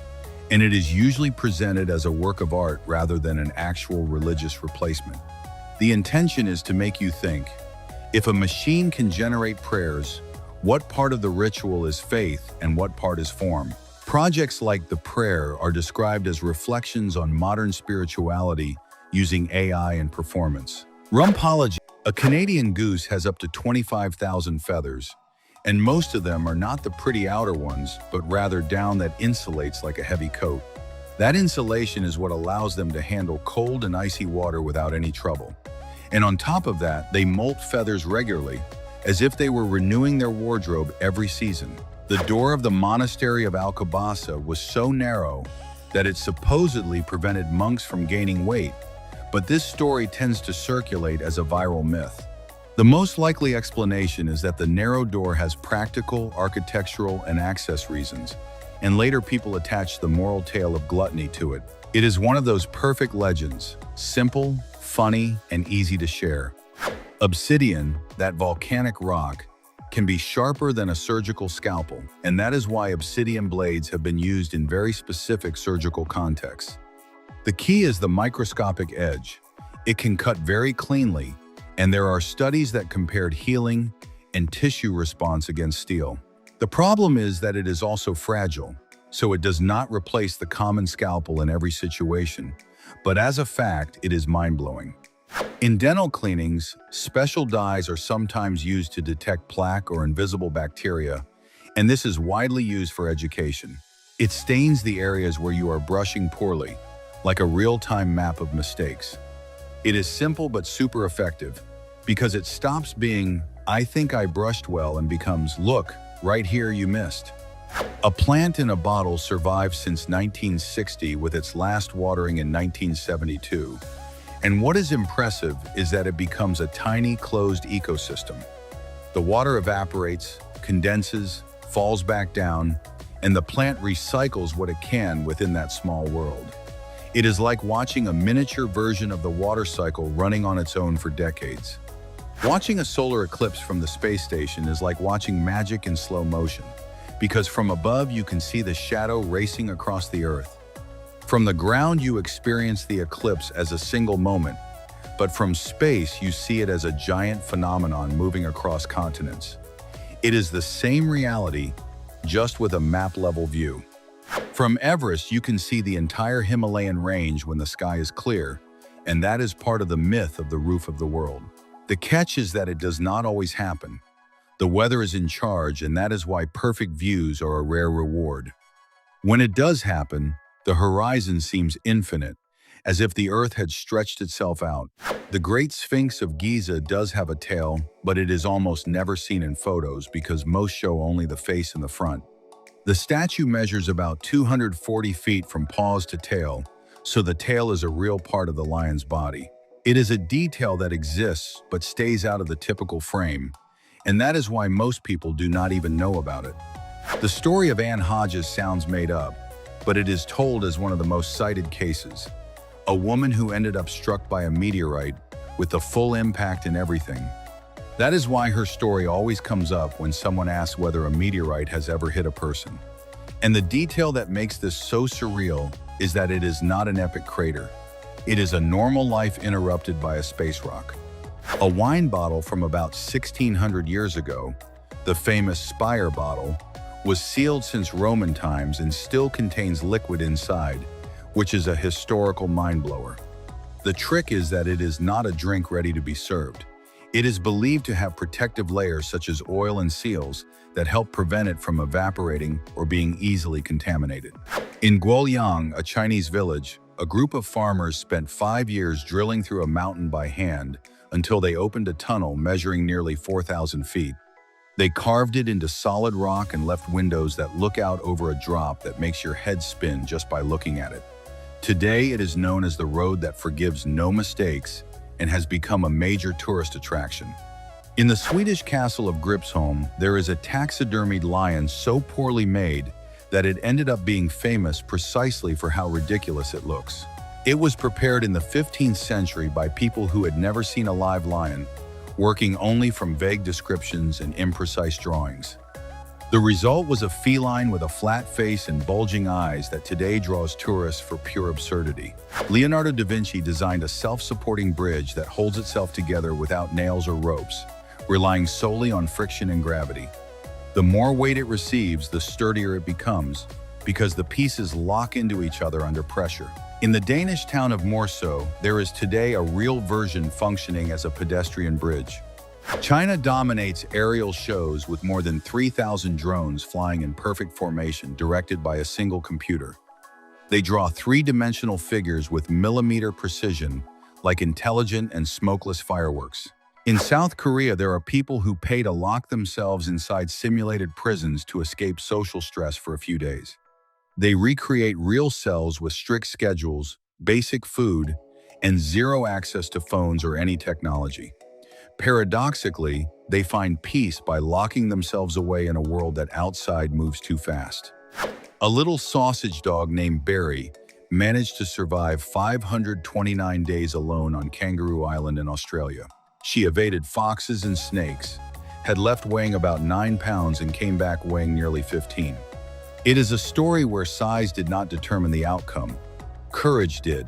and it is usually presented as a work of art rather than an actual religious replacement. The intention is to make you think, if a machine can generate prayers, what part of the ritual is faith and what part is form? Projects like the Prayer are described as reflections on modern spirituality using AI and performance. Rumpology. A Canadian goose has up to 25,000 feathers, and most of them are not the pretty outer ones, but rather down that insulates like a heavy coat. That insulation is what allows them to handle cold and icy water without any trouble. And on top of that, they molt feathers regularly, as if they were renewing their wardrobe every season. The door of the monastery of Alcobaça was so narrow that it supposedly prevented monks from gaining weight, but this story tends to circulate as a viral myth. The most likely explanation is that the narrow door has practical, architectural, and access reasons, and later people attached the moral tale of gluttony to it. It is one of those perfect legends, simple, funny, and easy to share. Obsidian, that volcanic rock, can be sharper than a surgical scalpel, and that is why obsidian blades have been used in very specific surgical contexts. The key is the microscopic edge. It can cut very cleanly, and there are studies that compared healing and tissue response against steel. The problem is that it is also fragile, so it does not replace the common scalpel in every situation, but as a fact, it is mind-blowing. In dental cleanings, special dyes are sometimes used to detect plaque or invisible bacteria, and this is widely used for education. It stains the areas where you are brushing poorly, like a real-time map of mistakes. It is simple but super effective because it stops being, "I think I brushed well," and becomes, "Look, right here you missed." A plant in a bottle survived since 1960 with its last watering in 1972. And what is impressive is that it becomes a tiny closed ecosystem. The water evaporates, condenses, falls back down, and the plant recycles what it can within that small world. It is like watching a miniature version of the water cycle running on its own for decades. Watching a solar eclipse from the space station is like watching magic in slow motion, because from above you can see the shadow racing across the Earth. From the ground you experience the eclipse as a single moment, but from space you see it as a giant phenomenon moving across continents. It is the same reality, just with a map-level view. From Everest you can see the entire Himalayan range when the sky is clear, and that is part of the myth of the roof of the world. The catch is that it does not always happen. The weather is in charge, and that is why perfect views are a rare reward. When it does happen, the horizon seems infinite, as if the Earth had stretched itself out. The Great Sphinx of Giza does have a tail, but it is almost never seen in photos because most show only the face and the front. The statue measures about 240 feet from paws to tail, so the tail is a real part of the lion's body. It is a detail that exists but stays out of the typical frame, and that is why most people do not even know about it. The story of Anne Hodges sounds made up, but it is told as one of the most cited cases. A woman who ended up struck by a meteorite with the full impact and everything. That is why her story always comes up when someone asks whether a meteorite has ever hit a person. And the detail that makes this so surreal is that it is not an epic crater. It is a normal life interrupted by a space rock. A wine bottle from about 1600 years ago, the famous Spire bottle, was sealed since Roman times and still contains liquid inside, which is a historical mind-blower. The trick is that it is not a drink ready to be served. It is believed to have protective layers such as oil and seals that help prevent it from evaporating or being easily contaminated. In Guoyang, a Chinese village, a group of farmers spent 5 years drilling through a mountain by hand until they opened a tunnel measuring nearly 4,000 feet. They carved it into solid rock and left windows that look out over a drop that makes your head spin just by looking at it. Today, it is known as the road that forgives no mistakes and has become a major tourist attraction. In the Swedish castle of Gripsholm, there is a taxidermied lion so poorly made that it ended up being famous precisely for how ridiculous it looks. It was prepared in the 15th century by people who had never seen a live lion, working only from vague descriptions and imprecise drawings. The result was a feline with a flat face and bulging eyes that today draws tourists for pure absurdity. Leonardo da Vinci designed a self-supporting bridge that holds itself together without nails or ropes, relying solely on friction and gravity. The more weight it receives, the sturdier it becomes, because the pieces lock into each other under pressure. In the Danish town of Morso, there is today a real version functioning as a pedestrian bridge. China dominates aerial shows with more than 3,000 drones flying in perfect formation directed by a single computer. They draw three-dimensional figures with millimeter precision, like intelligent and smokeless fireworks. In South Korea, there are people who pay to lock themselves inside simulated prisons to escape social stress for a few days. They recreate real cells with strict schedules, basic food, and zero access to phones or any technology. Paradoxically, they find peace by locking themselves away in a world that outside moves too fast. A little sausage dog named Barry managed to survive 529 days alone on Kangaroo Island in Australia. She evaded foxes and snakes, had left weighing about 9 pounds and came back weighing nearly 15. It is a story where size did not determine the outcome. Courage did.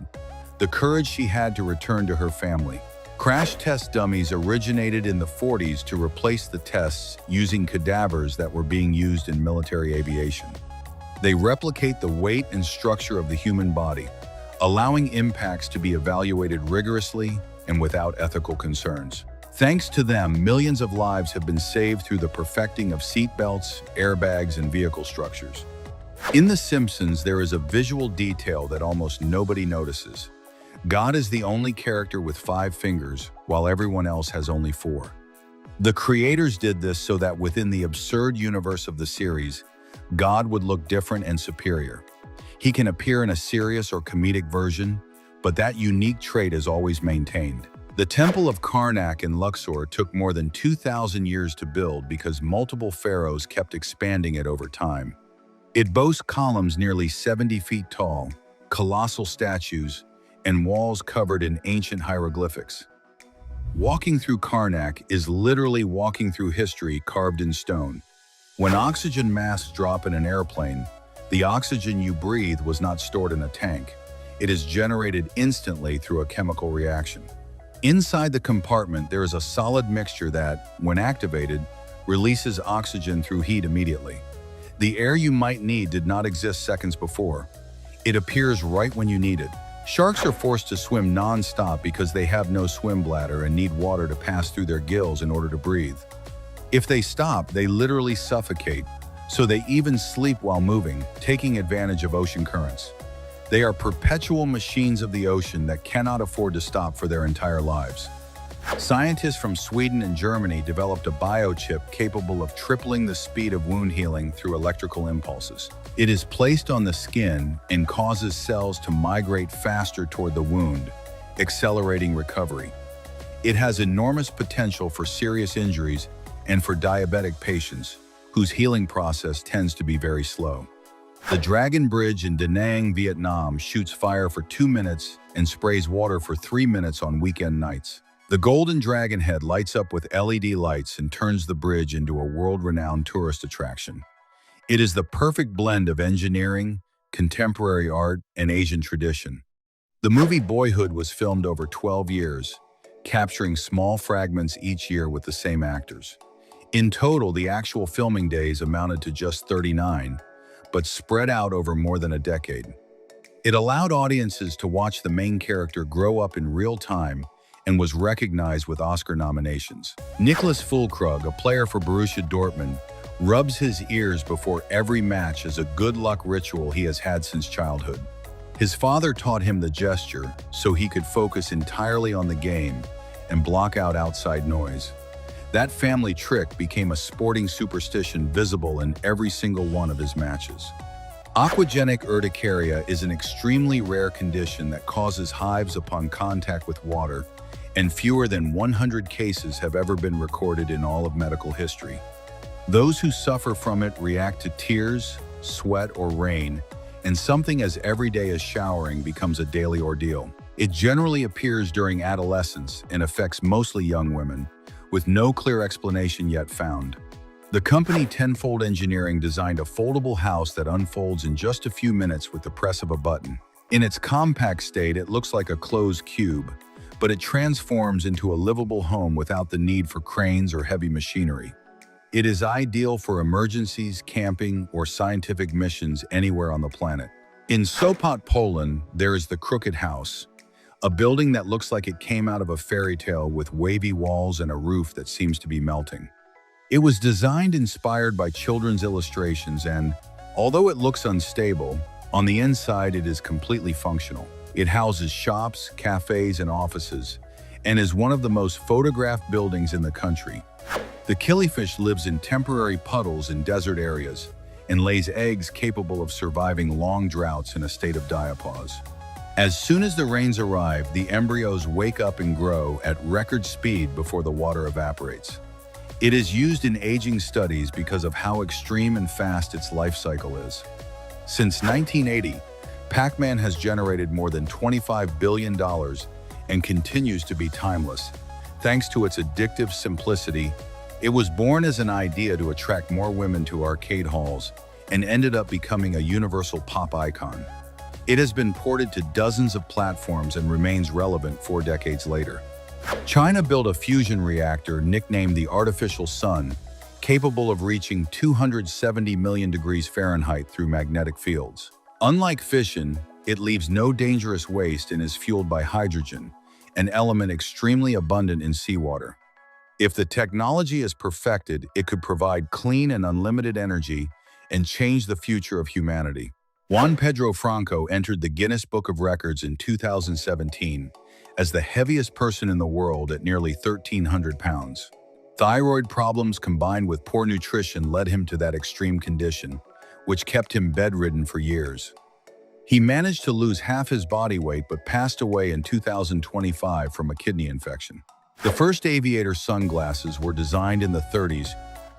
The courage she had to return to her family. Crash test dummies originated in the 40s to replace the tests using cadavers that were being used in military aviation. They replicate the weight and structure of the human body, allowing impacts to be evaluated rigorously and without ethical concerns. Thanks to them, millions of lives have been saved through the perfecting of seat belts, airbags, and vehicle structures. In The Simpsons, there is a visual detail that almost nobody notices. God is the only character with 5 fingers, while everyone else has only 4. The creators did this so that within the absurd universe of the series, God would look different and superior. He can appear in a serious or comedic version, but that unique trait is always maintained. The Temple of Karnak in Luxor took more than 2,000 years to build because multiple pharaohs kept expanding it over time. It boasts columns nearly 70 feet tall, colossal statues, and walls covered in ancient hieroglyphics. Walking through Karnak is literally walking through history carved in stone. When oxygen masks drop in an airplane, the oxygen you breathe was not stored in a tank. It is generated instantly through a chemical reaction. Inside the compartment, there is a solid mixture that, when activated, releases oxygen through heat immediately. The air you might need did not exist seconds before. It appears right when you need it. Sharks are forced to swim non-stop because they have no swim bladder and need water to pass through their gills in order to breathe. If they stop, they literally suffocate, so they even sleep while moving, taking advantage of ocean currents. They are perpetual machines of the ocean that cannot afford to stop for their entire lives. Scientists from Sweden and Germany developed a biochip capable of tripling the speed of wound healing through electrical impulses. It is placed on the skin and causes cells to migrate faster toward the wound, accelerating recovery. It has enormous potential for serious injuries and for diabetic patients, whose healing process tends to be very slow. The Dragon Bridge in Da Nang, Vietnam shoots fire for 2 minutes and sprays water for 3 minutes on weekend nights. The Golden Dragon Head lights up with LED lights and turns the bridge into a world-renowned tourist attraction. It is the perfect blend of engineering, contemporary art, and Asian tradition. The movie Boyhood was filmed over 12 years, capturing small fragments each year with the same actors. In total, the actual filming days amounted to just 39, but spread out over more than a decade. It allowed audiences to watch the main character grow up in real time and was recognized with Oscar nominations. Nicholas Füllkrug, a player for Borussia Dortmund, rubs his ears before every match as a good luck ritual he has had since childhood. His father taught him the gesture so he could focus entirely on the game and block out outside noise. That family trick became a sporting superstition visible in every single one of his matches. Aquagenic urticaria is an extremely rare condition that causes hives upon contact with water, and fewer than 100 cases have ever been recorded in all of medical history. Those who suffer from it react to tears, sweat, or rain, and something as everyday as showering becomes a daily ordeal. It generally appears during adolescence and affects mostly young women, with no clear explanation yet found. The company Tenfold Engineering designed a foldable house that unfolds in just a few minutes with the press of a button. In its compact state, it looks like a closed cube, but it transforms into a livable home without the need for cranes or heavy machinery. It is ideal for emergencies, camping, or scientific missions anywhere on the planet. In Sopot, Poland, there is the Crooked House, a building that looks like it came out of a fairy tale with wavy walls and a roof that seems to be melting. It was designed inspired by children's illustrations and, although it looks unstable, on the inside it is completely functional. It houses shops, cafes, and offices, and is one of the most photographed buildings in the country. The killifish lives in temporary puddles in desert areas and lays eggs capable of surviving long droughts in a state of diapause. As soon as the rains arrive, the embryos wake up and grow at record speed before the water evaporates. It is used in aging studies because of how extreme and fast its life cycle is. Since 1980, Pac-Man has generated more than $25 billion and continues to be timeless. Thanks to its addictive simplicity, it was born as an idea to attract more women to arcade halls and ended up becoming a universal pop icon. It has been ported to dozens of platforms and remains relevant 4 decades later. China built a fusion reactor nicknamed the Artificial Sun, capable of reaching 270 million degrees Fahrenheit through magnetic fields. Unlike fission, it leaves no dangerous waste and is fueled by hydrogen, an element extremely abundant in seawater. If the technology is perfected, it could provide clean and unlimited energy and changed the future of humanity. Juan Pedro Franco entered the Guinness Book of Records in 2017 as the heaviest person in the world at nearly 1,300 pounds. Thyroid problems combined with poor nutrition led him to that extreme condition, which kept him bedridden for years. He managed to lose half his body weight but passed away in 2025 from a kidney infection. The first aviator sunglasses were designed in the 30s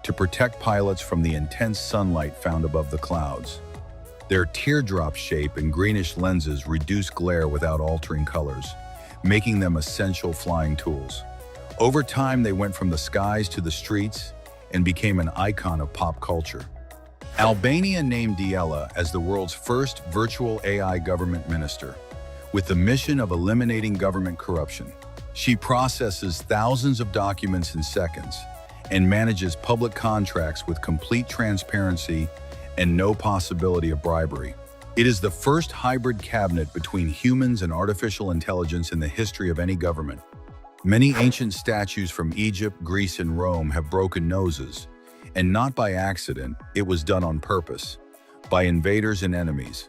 to protect pilots from the intense sunlight found above the clouds. Their teardrop shape and greenish lenses reduce glare without altering colors, making them essential flying tools. Over time, they went from the skies to the streets and became an icon of pop culture. Albania named Diella as the world's first virtual AI government minister, with the mission of eliminating government corruption. She processes thousands of documents in seconds and manages public contracts with complete transparency and no possibility of bribery. It is the first hybrid cabinet between humans and artificial intelligence in the history of any government. Many ancient statues from Egypt, Greece, and Rome have broken noses, and not by accident, it was done on purpose, by invaders and enemies.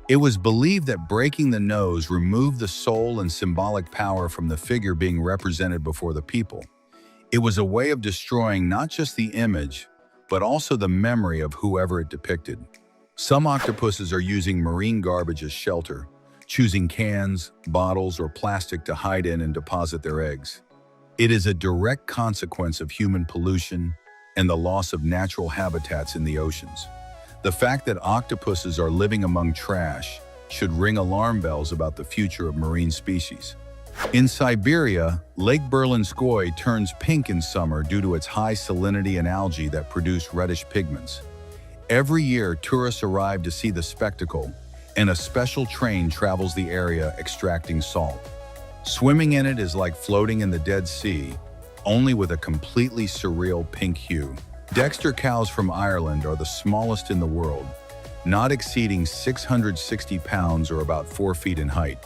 It was believed that breaking the nose removed the soul and symbolic power from the figure being represented before the people. It was a way of destroying not just the image, but also the memory of whoever it depicted. Some octopuses are using marine garbage as shelter, choosing cans, bottles, or plastic to hide in and deposit their eggs. It is a direct consequence of human pollution and the loss of natural habitats in the oceans. The fact that octopuses are living among trash should ring alarm bells about the future of marine species. In Siberia, Lake Berlinskoye turns pink in summer due to its high salinity and algae that produce reddish pigments. Every year, tourists arrive to see the spectacle, and a special train travels the area extracting salt. Swimming in it is like floating in the Dead Sea, only with a completely surreal pink hue. Dexter cows from Ireland are the smallest in the world, not exceeding 660 pounds or about 4 feet in height.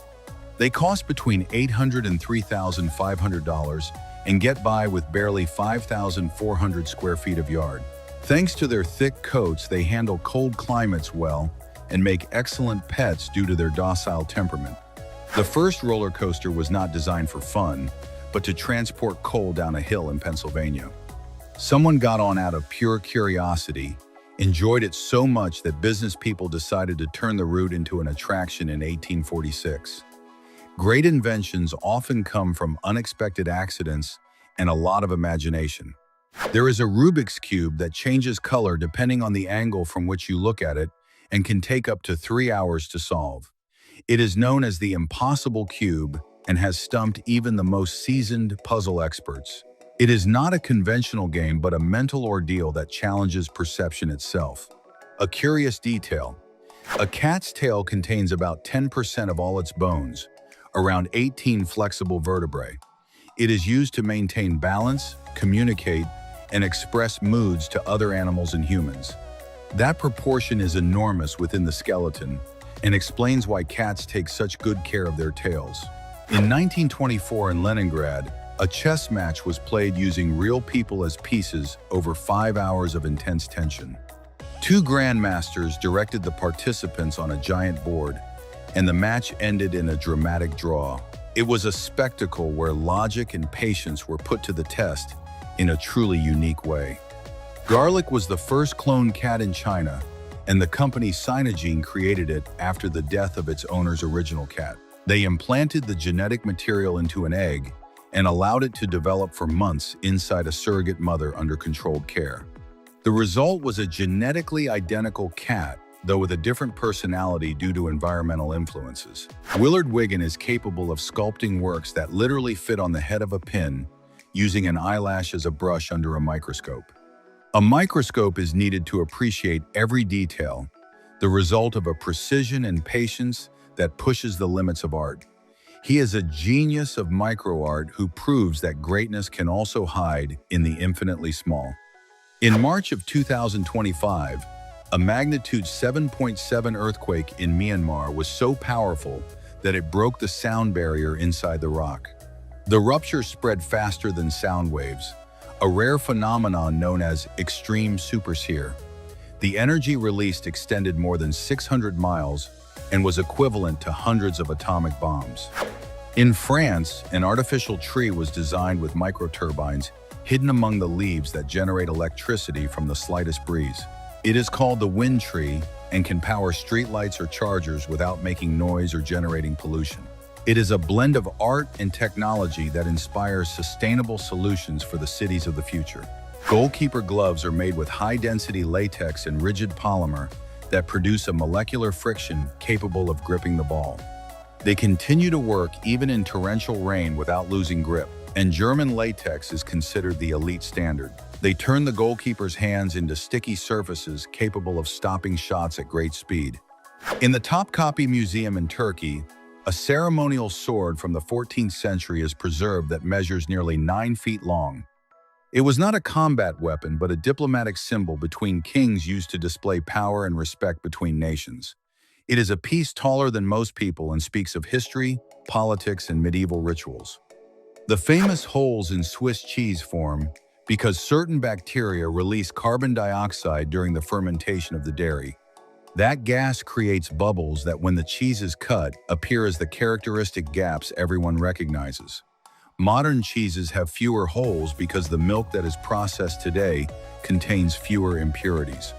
They cost between $800 and $3,500 and get by with barely 5,400 square feet of yard. Thanks to their thick coats, they handle cold climates well and make excellent pets due to their docile temperament. The first roller coaster was not designed for fun, but to transport coal down a hill in Pennsylvania. Someone got on out of pure curiosity, enjoyed it so much that business people decided to turn the route into an attraction in 1846. Great inventions often come from unexpected accidents and a lot of imagination. There is a Rubik's Cube that changes color depending on the angle from which you look at it and can take up to 3 hours to solve. It is known as the impossible cube and has stumped even the most seasoned puzzle experts. It is not a conventional game but a mental ordeal that challenges perception itself. A curious detail: a cat's tail contains about 10% of all its bones, around 18 flexible vertebrae. It is used to maintain balance, communicate, and express moods to other animals and humans. That proportion is enormous within the skeleton and explains why cats take such good care of their tails. In 1924 in Leningrad, a chess match was played using real people as pieces over 5 hours of intense tension. 2 grandmasters directed the participants on a giant board, and the match ended in a dramatic draw. It was a spectacle where logic and patience were put to the test in a truly unique way. Garlic was the first cloned cat in China, and the company Sinogene created it after the death of its owner's original cat. They implanted the genetic material into an egg and allowed it to develop for months inside a surrogate mother under controlled care. The result was a genetically identical cat, though with a different personality due to environmental influences. Willard Wiggin is capable of sculpting works that literally fit on the head of a pin, using an eyelash as a brush under a microscope. A microscope is needed to appreciate every detail, the result of a precision and patience that pushes the limits of art. He is a genius of microart who proves that greatness can also hide in the infinitely small. In March of 2025, a magnitude 7.7 earthquake in Myanmar was so powerful that it broke the sound barrier inside the rock. The rupture spread faster than sound waves, a rare phenomenon known as extreme superseer. The energy released extended more than 600 miles and was equivalent to hundreds of atomic bombs. In France, an artificial tree was designed with microturbines hidden among the leaves that generate electricity from the slightest breeze. It is called the wind tree and can power streetlights or chargers without making noise or generating pollution. It is a blend of art and technology that inspires sustainable solutions for the cities of the future. Goalkeeper gloves are made with high-density latex and rigid polymer that produce a molecular friction capable of gripping the ball. They continue to work even in torrential rain without losing grip, and German latex is considered the elite standard. They turn the goalkeeper's hands into sticky surfaces capable of stopping shots at great speed. In the Topkapi Museum in Turkey, a ceremonial sword from the 14th century is preserved that measures nearly 9 feet long. It was not a combat weapon, but a diplomatic symbol between kings used to display power and respect between nations. It is a piece taller than most people and speaks of history, politics, and medieval rituals. The famous holes in Swiss cheese form because certain bacteria release carbon dioxide during the fermentation of the dairy. That gas creates bubbles that, when the cheese is cut, appear as the characteristic gaps everyone recognizes. Modern cheeses have fewer holes because the milk that is processed today contains fewer impurities.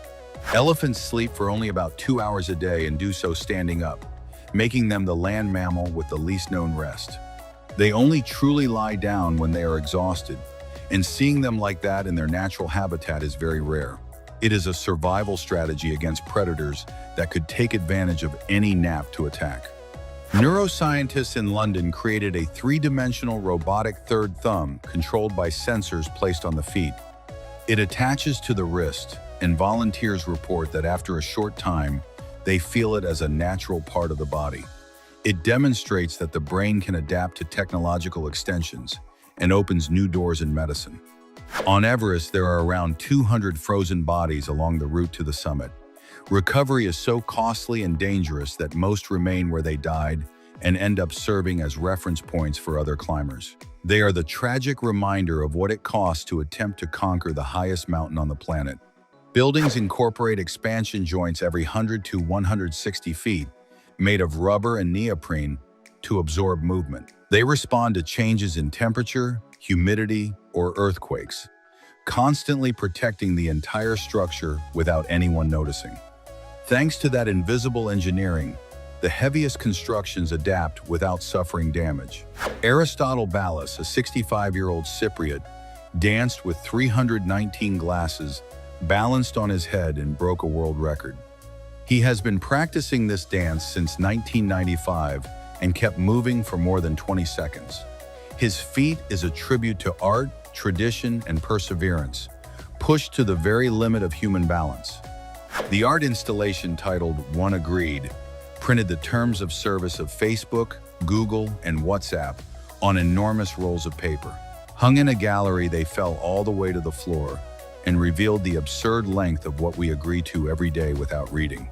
Elephants sleep for only about 2 hours a day and do so standing up, making them the land mammal with the least known rest. They only truly lie down when they are exhausted, and seeing them like that in their natural habitat is very rare. It is a survival strategy against predators that could take advantage of any nap to attack. Neuroscientists in London created a 3-dimensional robotic third thumb controlled by sensors placed on the feet. It attaches to the wrist, and volunteers report that after a short time, they feel it as a natural part of the body. It demonstrates that the brain can adapt to technological extensions and opens new doors in medicine. On Everest, there are around 200 frozen bodies along the route to the summit. Recovery is so costly and dangerous that most remain where they died and end up serving as reference points for other climbers. They are the tragic reminder of what it costs to attempt to conquer the highest mountain on the planet. Buildings incorporate expansion joints every 100 to 160 feet, made of rubber and neoprene to absorb movement. They respond to changes in temperature, humidity, or earthquakes, constantly protecting the entire structure without anyone noticing. Thanks to that invisible engineering, the heaviest constructions adapt without suffering damage. Aristotle Ballas, a 65-year-old Cypriot, danced with 319 glasses balanced on his head and broke a world record. He has been practicing this dance since 1995 and kept moving for more than 20 seconds. His feat is a tribute to art, tradition, and perseverance, pushed to the very limit of human balance. The art installation titled "One Agreed" printed the terms of service of Facebook, Google, and WhatsApp on enormous rolls of paper. Hung in a gallery, they fell all the way to the floor and revealed the absurd length of what we agree to every day without reading.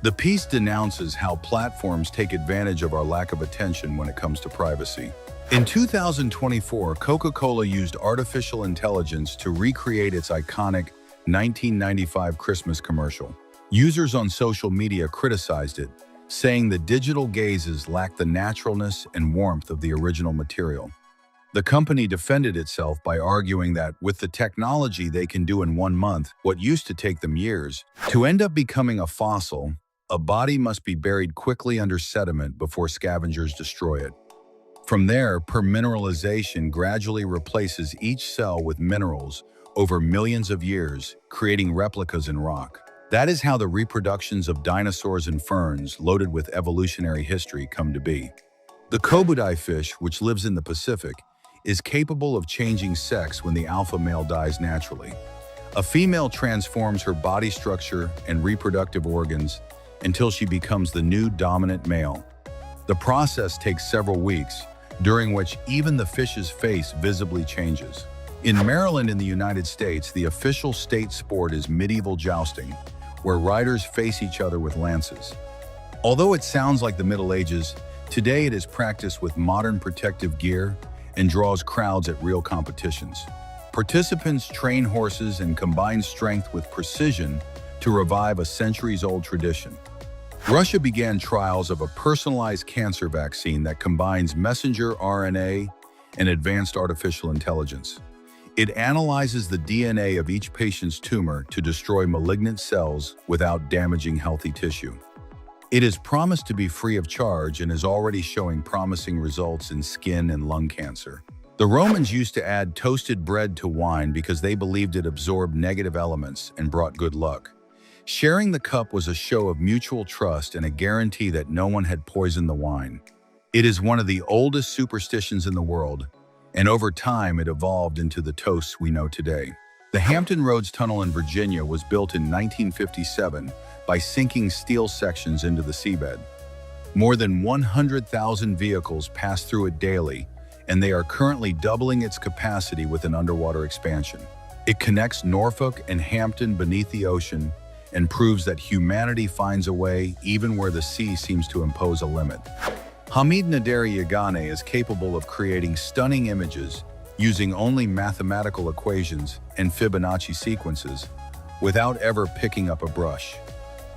The piece denounces how platforms take advantage of our lack of attention when it comes to privacy. In 2024, Coca-Cola used artificial intelligence to recreate its iconic 1995 Christmas commercial. Users on social media criticized it, saying the digital gazes lacked the naturalness and warmth of the original material. The company defended itself by arguing that with the technology they can do in 1 month what used to take them years. To end up becoming a fossil, a body must be buried quickly under sediment before scavengers destroy it. From there, permineralization gradually replaces each cell with minerals over millions of years, creating replicas in rock. That is how the reproductions of dinosaurs and ferns loaded with evolutionary history come to be. The kobudai fish, which lives in the Pacific, is capable of changing sex when the alpha male dies naturally. A female transforms her body structure and reproductive organs until she becomes the new dominant male. The process takes several weeks, during which even the fish's face visibly changes. In Maryland in the United States, the official state sport is medieval jousting, where riders face each other with lances. Although it sounds like the Middle Ages, today it is practiced with modern protective gear and draws crowds at real competitions. Participants train horses and combine strength with precision to revive a centuries-old tradition. Russia began trials of a personalized cancer vaccine that combines messenger RNA and advanced artificial intelligence. It analyzes the DNA of each patient's tumor to destroy malignant cells without damaging healthy tissue. It is promised to be free of charge and is already showing promising results in skin and lung cancer. The Romans used to add toasted bread to wine because they believed it absorbed negative elements and brought good luck. Sharing the cup was a show of mutual trust and a guarantee that no one had poisoned the wine. It is one of the oldest superstitions in the world, and over time it evolved into the toasts we know today. The Hampton Roads Tunnel in Virginia was built in 1957 by sinking steel sections into the seabed. More than 100,000 vehicles pass through it daily, and they are currently doubling its capacity with an underwater expansion. It connects Norfolk and Hampton beneath the ocean and proves that humanity finds a way even where the sea seems to impose a limit. Hamid Naderi Yagane is capable of creating stunning images using only mathematical equations and Fibonacci sequences without ever picking up a brush.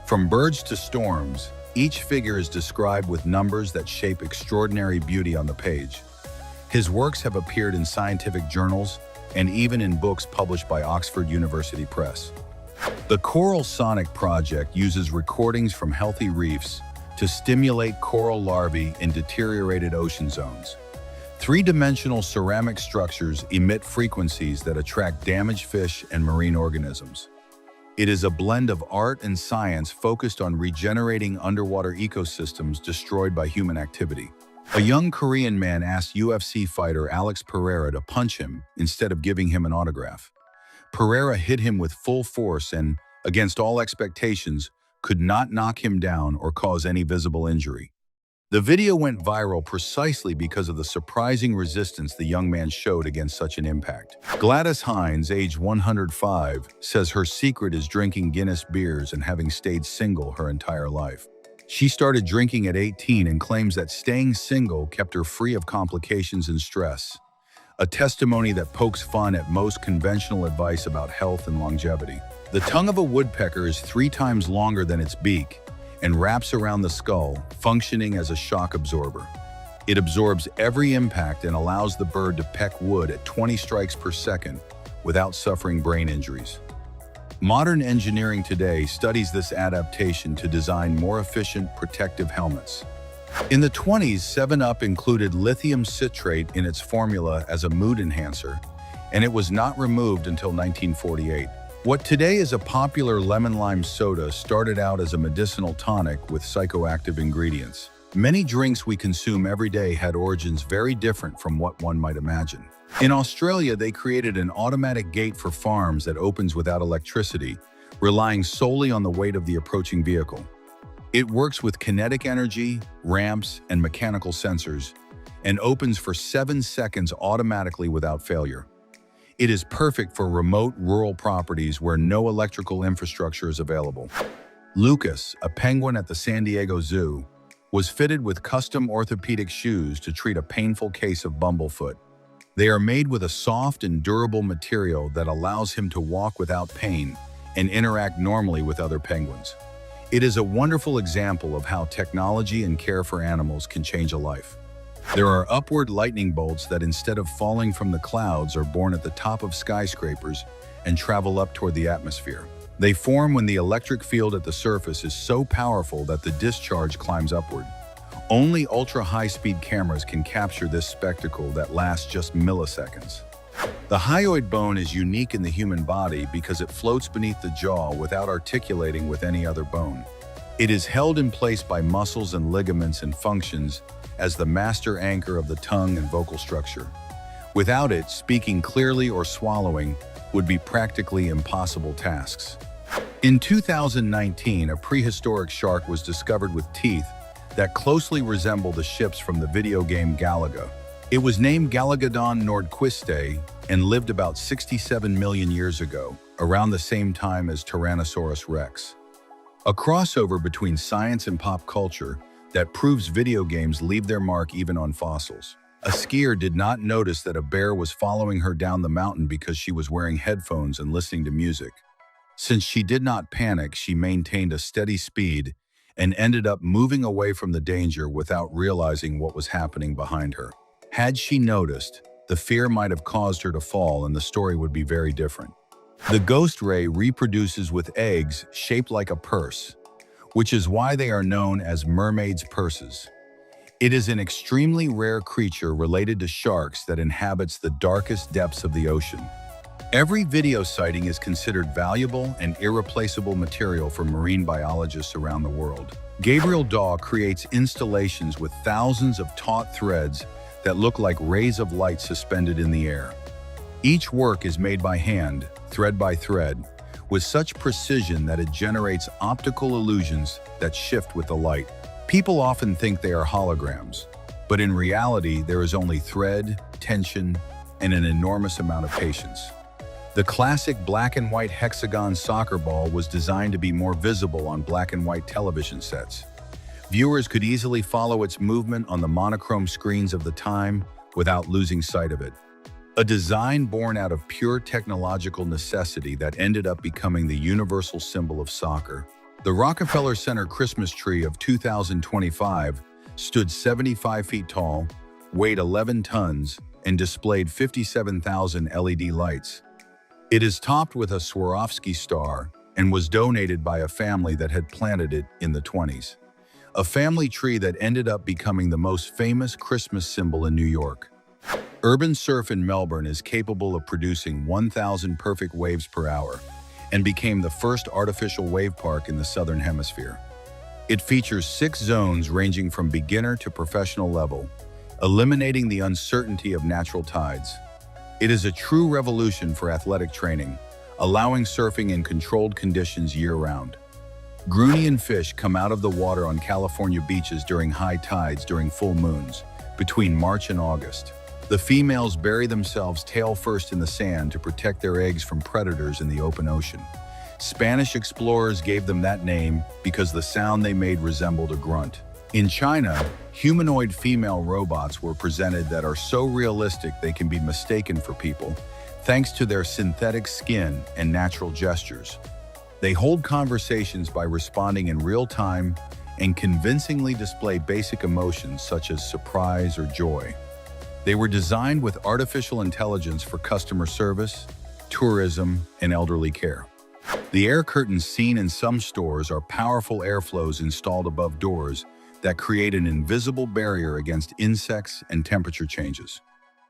From birds to storms, each figure is described with numbers that shape extraordinary beauty on the page. His works have appeared in scientific journals and even in books published by Oxford University Press. The Coral Sonic project uses recordings from healthy reefs to stimulate coral larvae in deteriorated ocean zones. Three-dimensional ceramic structures emit frequencies that attract damaged fish and marine organisms. It is a blend of art and science focused on regenerating underwater ecosystems destroyed by human activity. A young Korean man asked UFC fighter Alex Pereira to punch him instead of giving him an autograph. Pereira hit him with full force and, against all expectations, could not knock him down or cause any visible injury. The video went viral precisely because of the surprising resistance the young man showed against such an impact. Gladys Hines, age 105, says her secret is drinking Guinness beers and having stayed single her entire life. She started drinking at 18 and claims that staying single kept her free of complications and stress, a testimony that pokes fun at most conventional advice about health and longevity. The tongue of a woodpecker is 3 times longer than its beak and wraps around the skull, functioning as a shock absorber. It absorbs every impact and allows the bird to peck wood at 20 strikes per second without suffering brain injuries. Modern engineering today studies this adaptation to design more efficient protective helmets. In the 20s, 7-Up included lithium citrate in its formula as a mood enhancer, and it was not removed until 1948. What today is a popular lemon-lime soda started out as a medicinal tonic with psychoactive ingredients. Many drinks we consume every day had origins very different from what one might imagine. In Australia, they created an automatic gate for farms that opens without electricity, relying solely on the weight of the approaching vehicle. It works with kinetic energy, ramps, and mechanical sensors, and opens for 7 seconds automatically without failure. It is perfect for remote rural properties where no electrical infrastructure is available. Lucas, a penguin at the San Diego Zoo, was fitted with custom orthopedic shoes to treat a painful case of bumblefoot. They are made with a soft and durable material that allows him to walk without pain and interact normally with other penguins. It is a wonderful example of how technology and care for animals can change a life. There are upward lightning bolts that instead of falling from the clouds are born at the top of skyscrapers and travel up toward the atmosphere. They form when the electric field at the surface is so powerful that the discharge climbs upward. Only ultra-high-speed cameras can capture this spectacle that lasts just milliseconds. The hyoid bone is unique in the human body because it floats beneath the jaw without articulating with any other bone. It is held in place by muscles and ligaments and functions as the master anchor of the tongue and vocal structure. Without it, speaking clearly or swallowing would be practically impossible tasks. In 2019, a prehistoric shark was discovered with teeth that closely resemble the ships from the video game Galaga. It was named Galagadon nordquiste and lived about 67 million years ago, around the same time as Tyrannosaurus rex. A crossover between science and pop culture that proves video games leave their mark even on fossils. A skier did not notice that a bear was following her down the mountain because she was wearing headphones and listening to music. Since she did not panic, she maintained a steady speed and ended up moving away from the danger without realizing what was happening behind her. Had she noticed, the fear might have caused her to fall and the story would be very different. The ghost ray reproduces with eggs shaped like a purse, which is why they are known as mermaids' purses. It is an extremely rare creature related to sharks that inhabits the darkest depths of the ocean. Every video sighting is considered valuable and irreplaceable material for marine biologists around the world. Gabriel Daw creates installations with thousands of taut threads that look like rays of light suspended in the air. Each work is made by hand, thread by thread, with such precision that it generates optical illusions that shift with the light. People often think they are holograms, but in reality there is only thread, tension, and an enormous amount of patience. The classic black and white hexagon soccer ball was designed to be more visible on black and white television sets. Viewers could easily follow its movement on the monochrome screens of the time without losing sight of it. A design born out of pure technological necessity that ended up becoming the universal symbol of soccer. The Rockefeller Center Christmas tree of 2025 stood 75 feet tall, weighed 11 tons, and displayed 57,000 LED lights. It is topped with a Swarovski star and was donated by a family that had planted it in the 1920s. A family tree that ended up becoming the most famous Christmas symbol in New York. Urban surf in Melbourne is capable of producing 1,000 perfect waves per hour and became the first artificial wave park in the Southern Hemisphere. It features 6 zones ranging from beginner to professional level, eliminating the uncertainty of natural tides. It is a true revolution for athletic training, allowing surfing in controlled conditions year-round. Grunion fish come out of the water on California beaches during high tides during full moons, between March and August. The females bury themselves tail first in the sand to protect their eggs from predators in the open ocean. Spanish explorers gave them that name because the sound they made resembled a grunt. In China, humanoid female robots were presented that are so realistic they can be mistaken for people, thanks to their synthetic skin and natural gestures. They hold conversations by responding in real time and convincingly display basic emotions such as surprise or joy. They were designed with artificial intelligence for customer service, tourism, and elderly care. The air curtains seen in some stores are powerful airflows installed above doors that create an invisible barrier against insects and temperature changes.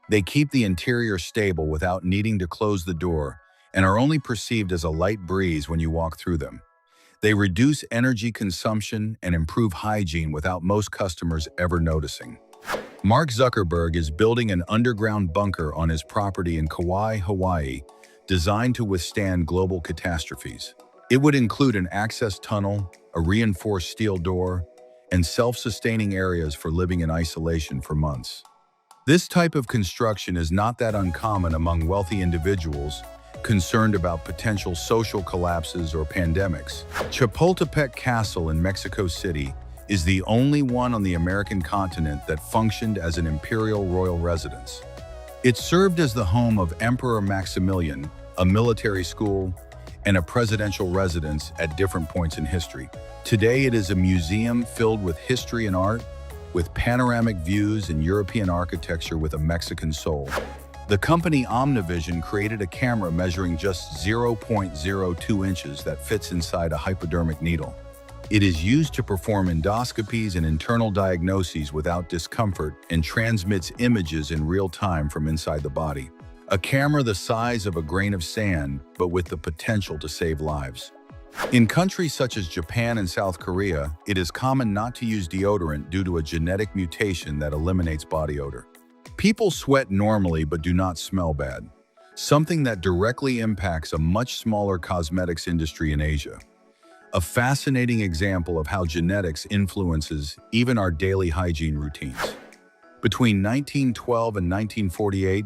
They keep the interior stable without needing to close the door and are only perceived as a light breeze when you walk through them. They reduce energy consumption and improve hygiene without most customers ever noticing. Mark Zuckerberg is building an underground bunker on his property in Kauai, Hawaii, designed to withstand global catastrophes. It would include an access tunnel, a reinforced steel door, and self-sustaining areas for living in isolation for months. This type of construction is not that uncommon among wealthy individuals concerned about potential social collapses or pandemics. Chapultepec Castle in Mexico City is the only one on the American continent that functioned as an imperial royal residence. It served as the home of Emperor Maximilian, a military school, and a presidential residence at different points in history. Today it is a museum filled with history and art, with panoramic views and European architecture with a Mexican soul. The company Omnivision created a camera measuring just 0.02 inches that fits inside a hypodermic needle. It is used to perform endoscopies and internal diagnoses without discomfort and transmits images in real time from inside the body. A camera the size of a grain of sand, but with the potential to save lives. In countries such as Japan and South Korea, it is common not to use deodorant due to a genetic mutation that eliminates body odor. People sweat normally but do not smell bad, something that directly impacts a much smaller cosmetics industry in Asia. A fascinating example of how genetics influences even our daily hygiene routines. Between 1912 and 1948,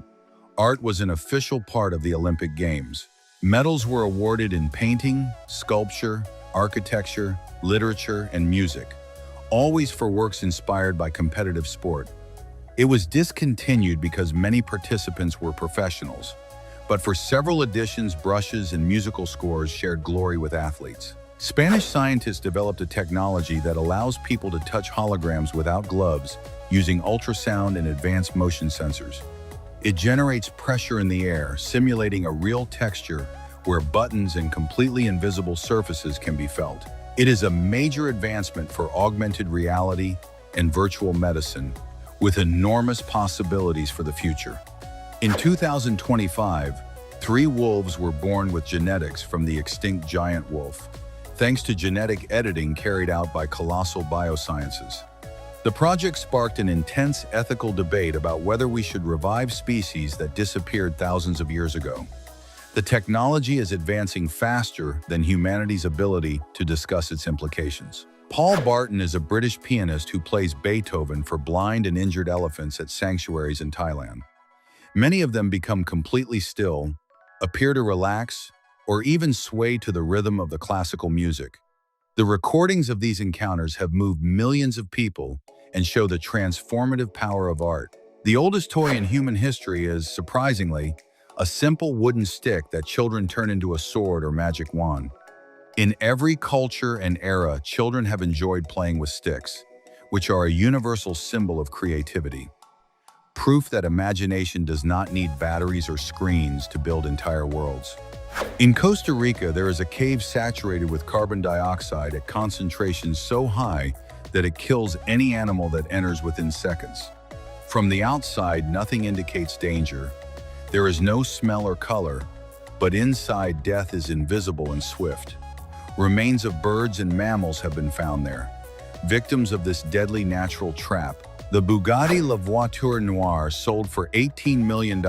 art was an official part of the Olympic Games. Medals were awarded in painting, sculpture, architecture, literature, and music, always for works inspired by competitive sport. It was discontinued because many participants were professionals, but for several editions, brushes, and musical scores shared glory with athletes. Spanish scientists developed a technology that allows people to touch holograms without gloves using ultrasound and advanced motion sensors. It generates pressure in the air, simulating a real texture where buttons and completely invisible surfaces can be felt. It is a major advancement for augmented reality and virtual medicine, with enormous possibilities for the future. In 2025, 3 wolves were born with genetics from the extinct giant wolf, thanks to genetic editing carried out by Colossal Biosciences. The project sparked an intense ethical debate about whether we should revive species that disappeared thousands of years ago. The technology is advancing faster than humanity's ability to discuss its implications. Paul Barton is a British pianist who plays Beethoven for blind and injured elephants at sanctuaries in Thailand. Many of them become completely still, appear to relax, or even sway to the rhythm of the classical music. The recordings of these encounters have moved millions of people and show the transformative power of art. The oldest toy in human history is, surprisingly, a simple wooden stick that children turn into a sword or magic wand. In every culture and era, children have enjoyed playing with sticks, which are a universal symbol of creativity. Proof that imagination does not need batteries or screens to build entire worlds. In Costa Rica, there is a cave saturated with carbon dioxide at concentrations so high that it kills any animal that enters within seconds. From the outside, nothing indicates danger. There is no smell or color, but inside, death is invisible and swift. Remains of birds and mammals have been found there, victims of this deadly natural trap. The Bugatti La Voiture Noire sold for $18 million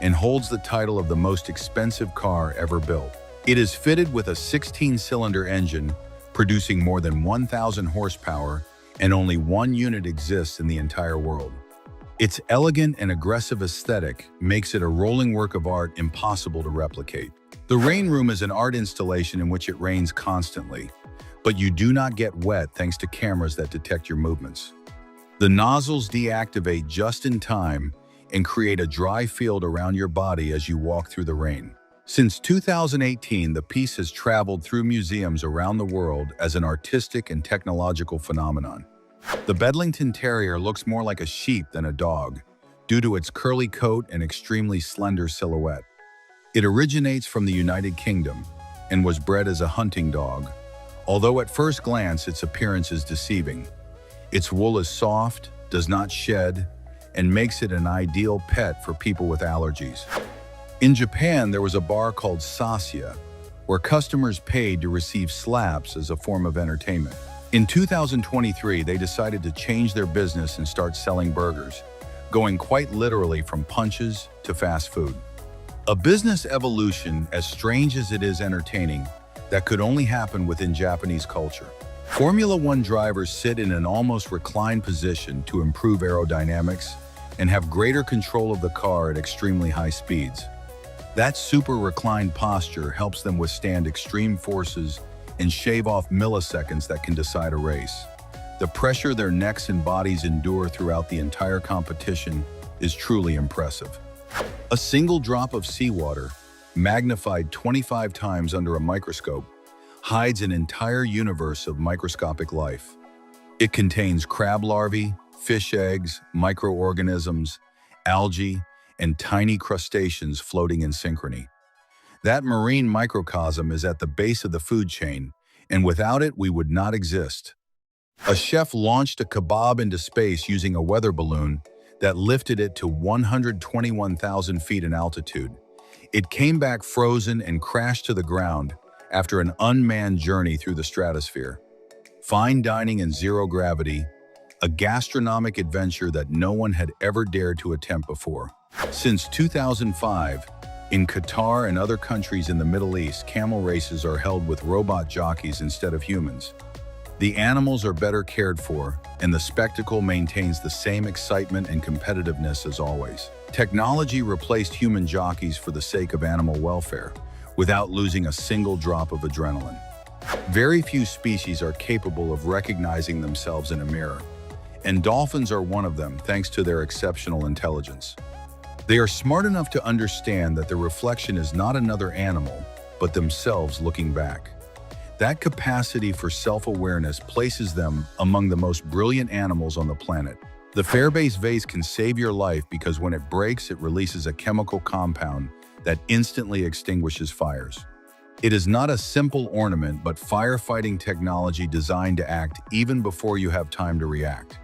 and holds the title of the most expensive car ever built. It is fitted with a 16-cylinder engine, producing more than 1,000 horsepower, and only one unit exists in the entire world. Its elegant and aggressive aesthetic makes it a rolling work of art impossible to replicate. The Rain Room is an art installation in which it rains constantly, but you do not get wet thanks to cameras that detect your movements. The nozzles deactivate just in time and create a dry field around your body as you walk through the rain. Since 2018, the piece has traveled through museums around the world as an artistic and technological phenomenon. The Bedlington Terrier looks more like a sheep than a dog, due to its curly coat and extremely slender silhouette. It originates from the United Kingdom and was bred as a hunting dog, although at first glance its appearance is deceiving. Its wool is soft, does not shed, and makes it an ideal pet for people with allergies. In Japan, there was a bar called Sasya, where customers paid to receive slaps as a form of entertainment. In 2023, they decided to change their business and start selling burgers, going quite literally from punches to fast food. A business evolution, as strange as it is entertaining, that could only happen within Japanese culture. Formula One drivers sit in an almost reclined position to improve aerodynamics and have greater control of the car at extremely high speeds. That super reclined posture helps them withstand extreme forces and shave off milliseconds that can decide a race. The pressure their necks and bodies endure throughout the entire competition is truly impressive. A single drop of seawater, magnified 25 times under a microscope, hides an entire universe of microscopic life. It contains crab larvae, fish eggs, microorganisms, algae, and tiny crustaceans floating in synchrony. That marine microcosm is at the base of the food chain, and without it, we would not exist. A chef launched a kebab into space using a weather balloon that lifted it to 121,000 feet in altitude. It came back frozen and crashed to the ground after an unmanned journey through the stratosphere. Fine dining in zero gravity, a gastronomic adventure that no one had ever dared to attempt before. Since 2005, in Qatar and other countries in the Middle East, camel races are held with robot jockeys instead of humans. The animals are better cared for, and the spectacle maintains the same excitement and competitiveness as always. Technology replaced human jockeys for the sake of animal welfare, without losing a single drop of adrenaline. Very few species are capable of recognizing themselves in a mirror, and dolphins are one of them thanks to their exceptional intelligence. They are smart enough to understand that the reflection is not another animal, but themselves looking back. That capacity for self-awareness places them among the most brilliant animals on the planet. The Fairbase vase can save your life because when it breaks, it releases a chemical compound that instantly extinguishes fires. It is not a simple ornament, but firefighting technology designed to act even before you have time to react.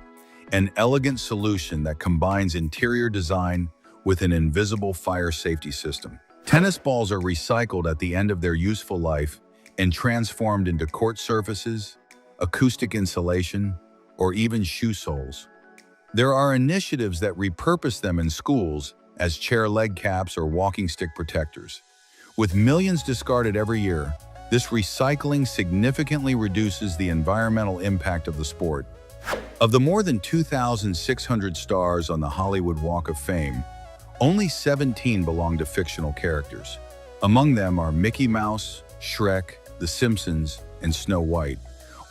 An elegant solution that combines interior design with an invisible fire safety system. Tennis balls are recycled at the end of their useful life and transformed into court surfaces, acoustic insulation, or even shoe soles. There are initiatives that repurpose them in schools as chair leg caps or walking stick protectors. With millions discarded every year, this recycling significantly reduces the environmental impact of the sport. Of the more than 2,600 stars on the Hollywood Walk of Fame, only 17 belong to fictional characters. Among them are Mickey Mouse, Shrek, The Simpsons, and Snow White,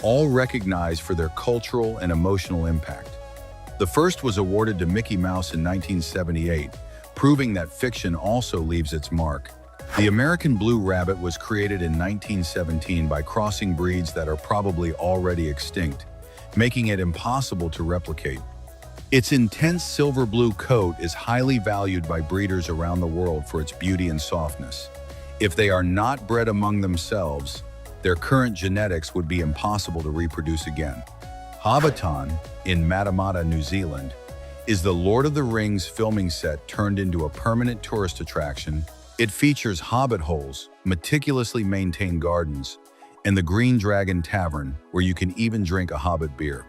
all recognized for their cultural and emotional impact. The first was awarded to Mickey Mouse in 1978, proving that fiction also leaves its mark. The American Blue Rabbit was created in 1917 by crossing breeds that are probably already extinct, making it impossible to replicate. Its intense silver blue coat is highly valued by breeders around the world for its beauty and softness. If they are not bred among themselves, their current genetics would be impossible to reproduce again. Hobbiton, in Matamata, New Zealand, is the Lord of the Rings filming set turned into a permanent tourist attraction. It features hobbit holes, meticulously maintained gardens, and the Green Dragon Tavern, where you can even drink a hobbit beer.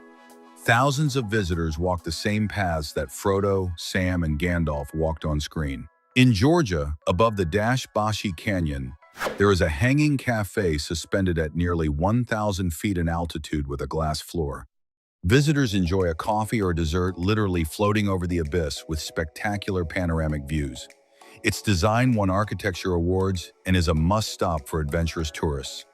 Thousands of visitors walk the same paths that Frodo, Sam, and Gandalf walked on screen. In Georgia, above the Dash-Bashi Canyon, there is a hanging cafe suspended at nearly 1,000 feet in altitude with a glass floor. Visitors enjoy a coffee or dessert literally floating over the abyss with spectacular panoramic views. Its design won architecture awards and is a must-stop for adventurous tourists.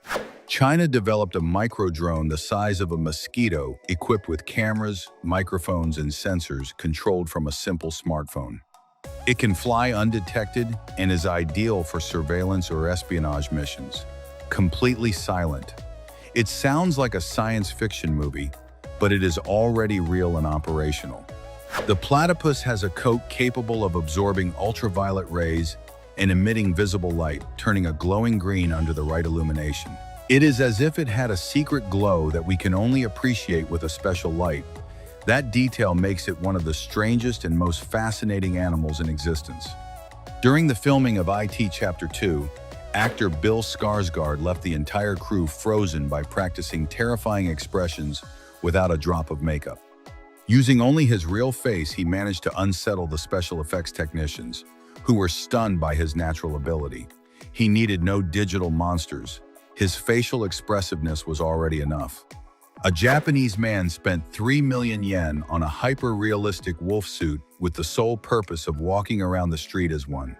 China developed a micro-drone the size of a mosquito equipped with cameras, microphones, and sensors controlled from a simple smartphone. It can fly undetected and is ideal for surveillance or espionage missions. Completely silent. It sounds like a science fiction movie, but it is already real and operational. The platypus has a coat capable of absorbing ultraviolet rays and emitting visible light, turning a glowing green under the right illumination. It is as if it had a secret glow that we can only appreciate with a special light. That detail makes it one of the strangest and most fascinating animals in existence. During the filming of IT Chapter 2, actor Bill Skarsgård left the entire crew frozen by practicing terrifying expressions without a drop of makeup. Using only his real face, he managed to unsettle the special effects technicians, who were stunned by his natural ability. He needed no digital monsters. His facial expressiveness was already enough. A Japanese man spent 3 million yen on a hyper-realistic wolf suit with the sole purpose of walking around the street as one.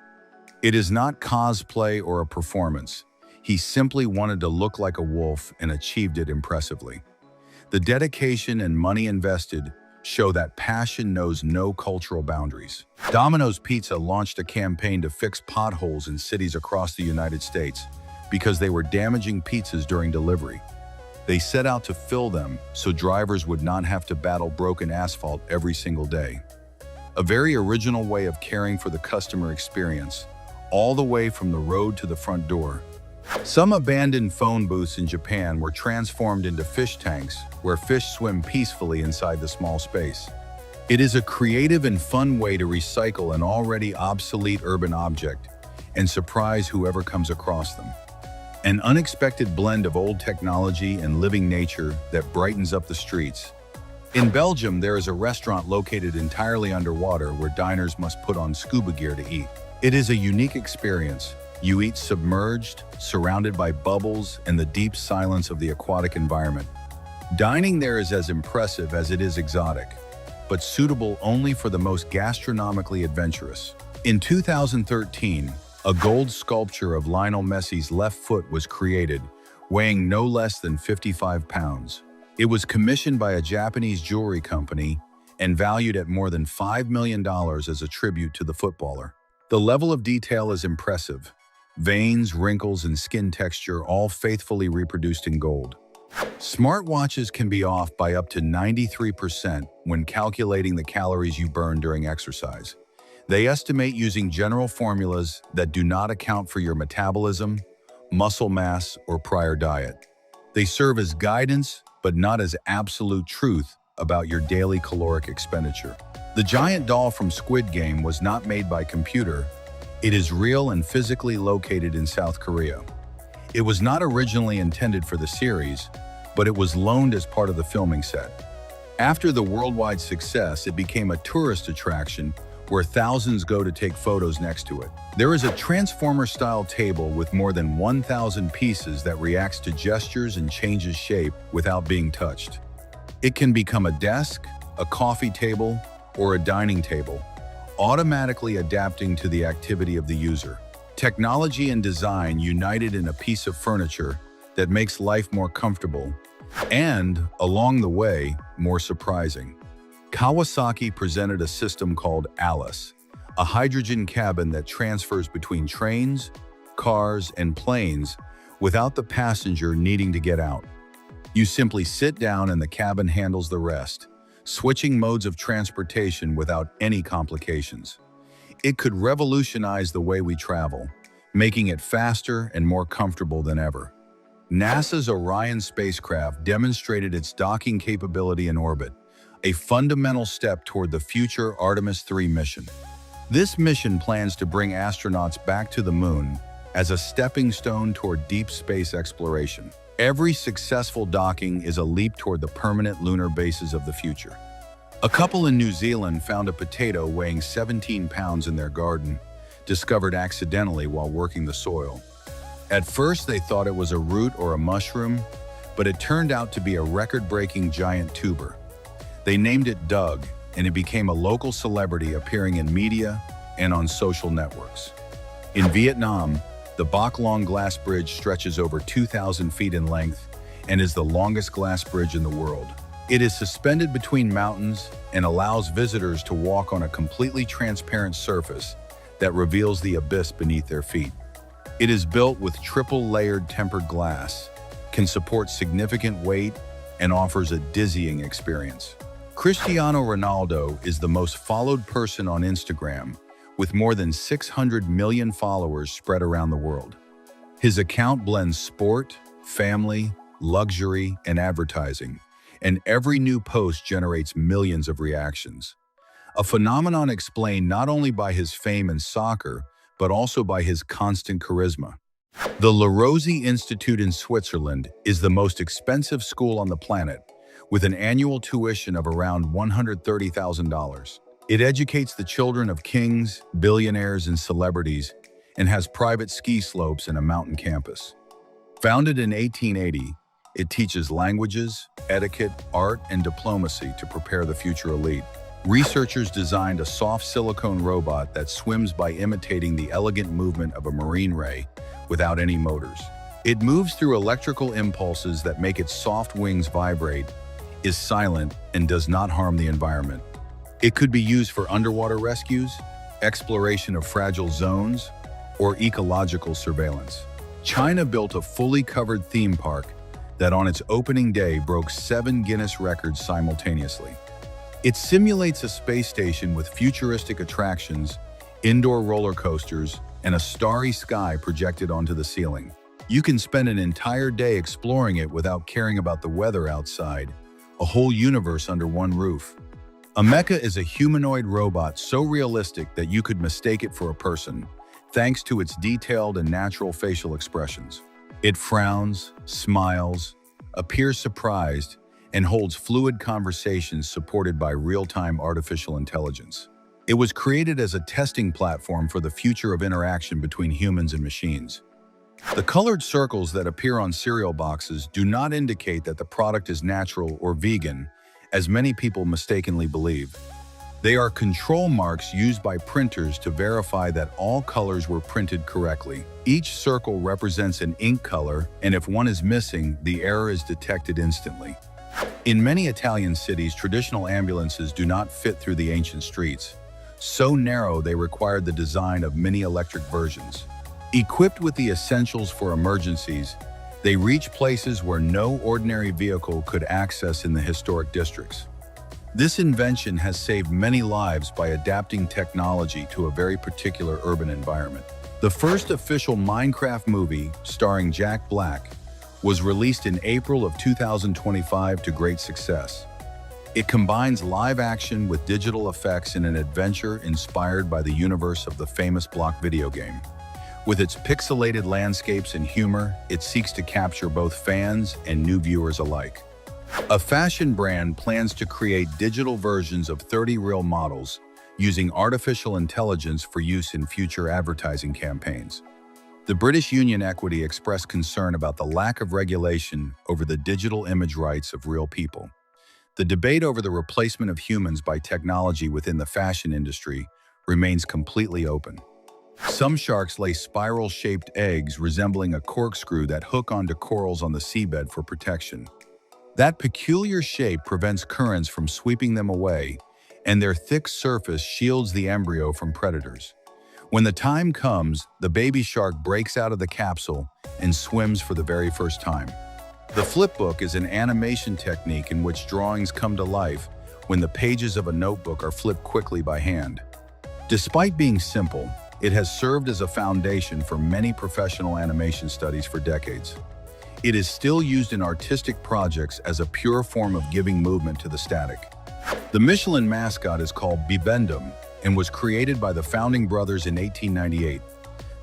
It is not cosplay or a performance. He simply wanted to look like a wolf and achieved it impressively. The dedication and money invested show that passion knows no cultural boundaries. Domino's Pizza launched a campaign to fix potholes in cities across the United States because they were damaging pizzas during delivery. They set out to fill them so drivers would not have to battle broken asphalt every single day. A very original way of caring for the customer experience, all the way from the road to the front door. Some abandoned phone booths in Japan were transformed into fish tanks where fish swim peacefully inside the small space. It is a creative and fun way to recycle an already obsolete urban object and surprise whoever comes across them. An unexpected blend of old technology and living nature that brightens up the streets. In Belgium, there is a restaurant located entirely underwater where diners must put on scuba gear to eat. It is a unique experience. You eat submerged, surrounded by bubbles and the deep silence of the aquatic environment. Dining there is as impressive as it is exotic, but suitable only for the most gastronomically adventurous. In 2013, a gold sculpture of Lionel Messi's left foot was created, weighing no less than 55 pounds. It was commissioned by a Japanese jewelry company and valued at more than $5 million as a tribute to the footballer. The level of detail is impressive. Veins, wrinkles, and skin texture all faithfully reproduced in gold. Smartwatches can be off by up to 93% when calculating the calories you burn during exercise. They estimate using general formulas that do not account for your metabolism, muscle mass, or prior diet. They serve as guidance, but not as absolute truth about your daily caloric expenditure. The giant doll from Squid Game was not made by computer. It is real and physically located in South Korea. It was not originally intended for the series, but it was loaned as part of the filming set. After the worldwide success, it became a tourist attraction where thousands go to take photos next to it. There is a Transformer-style table with more than 1,000 pieces that reacts to gestures and changes shape without being touched. It can become a desk, a coffee table, or a dining table, automatically adapting to the activity of the user. Technology and design united in a piece of furniture that makes life more comfortable and, along the way, more surprising. Kawasaki presented a system called Alice, a hydrogen cabin that transfers between trains, cars, and planes without the passenger needing to get out. You simply sit down and the cabin handles the rest, switching modes of transportation without any complications. It could revolutionize the way we travel, making it faster and more comfortable than ever. NASA's Orion spacecraft demonstrated its docking capability in orbit, a fundamental step toward the future Artemis 3 mission. This mission plans to bring astronauts back to the moon as a stepping stone toward deep space exploration. Every successful docking is a leap toward the permanent lunar bases of the future. A couple in New Zealand found a potato weighing 17 pounds in their garden, discovered accidentally while working the soil. At first, they thought it was a root or a mushroom, but it turned out to be a record-breaking giant tuber. They named it Doug, and it became a local celebrity appearing in media and on social networks. In Vietnam, the Bac Long glass bridge stretches over 2,000 feet in length and is the longest glass bridge in the world. It is suspended between mountains and allows visitors to walk on a completely transparent surface that reveals the abyss beneath their feet. It is built with triple-layered tempered glass, can support significant weight, and offers a dizzying experience. Cristiano Ronaldo is the most followed person on Instagram, with more than 600 million followers spread around the world. His account blends sport, family, luxury, and advertising, and every new post generates millions of reactions. A phenomenon explained not only by his fame in soccer, but also by his constant charisma. The La Rosey Institute in Switzerland is the most expensive school on the planet, with an annual tuition of around $130,000. It educates the children of kings, billionaires, and celebrities, and has private ski slopes and a mountain campus. Founded in 1880, it teaches languages, etiquette, art, and diplomacy to prepare the future elite. Researchers designed a soft silicone robot that swims by imitating the elegant movement of a marine ray without any motors. It moves through electrical impulses that make its soft wings vibrate, is silent, and does not harm the environment. It could be used for underwater rescues, exploration of fragile zones, or ecological surveillance. China built a fully covered theme park that on its opening day broke 7 Guinness records simultaneously. It simulates a space station with futuristic attractions, indoor roller coasters, and a starry sky projected onto the ceiling. You can spend an entire day exploring it without caring about the weather outside, a whole universe under one roof. A mecha is a humanoid robot so realistic that you could mistake it for a person, thanks to its detailed and natural facial expressions. It frowns, smiles, appears surprised, and holds fluid conversations supported by real-time artificial intelligence. It was created as a testing platform for the future of interaction between humans and machines. The colored circles that appear on cereal boxes do not indicate that the product is natural or vegan, as many people mistakenly believe. They are control marks used by printers to verify that all colors were printed correctly. Each circle represents an ink color, and if one is missing, the error is detected instantly. In many Italian cities, traditional ambulances do not fit through the ancient streets. So narrow, they required the design of mini electric versions. Equipped with the essentials for emergencies, they reach places where no ordinary vehicle could access in the historic districts. This invention has saved many lives by adapting technology to a very particular urban environment. The first official Minecraft movie, starring Jack Black, was released in April of 2025 to great success. It combines live action with digital effects in an adventure inspired by the universe of the famous Block video game. With its pixelated landscapes and humor, it seeks to capture both fans and new viewers alike. A fashion brand plans to create digital versions of 30 real models using artificial intelligence for use in future advertising campaigns. The British Union Equity expressed concern about the lack of regulation over the digital image rights of real people. The debate over the replacement of humans by technology within the fashion industry remains completely open. Some sharks lay spiral-shaped eggs resembling a corkscrew that hook onto corals on the seabed for protection. That peculiar shape prevents currents from sweeping them away, and their thick surface shields the embryo from predators. When the time comes, the baby shark breaks out of the capsule and swims for the very first time. The flipbook is an animation technique in which drawings come to life when the pages of a notebook are flipped quickly by hand. Despite being simple, it has served as a foundation for many professional animation studies for decades. It is still used in artistic projects as a pure form of giving movement to the static. The Michelin mascot is called Bibendum and was created by the founding brothers in 1898.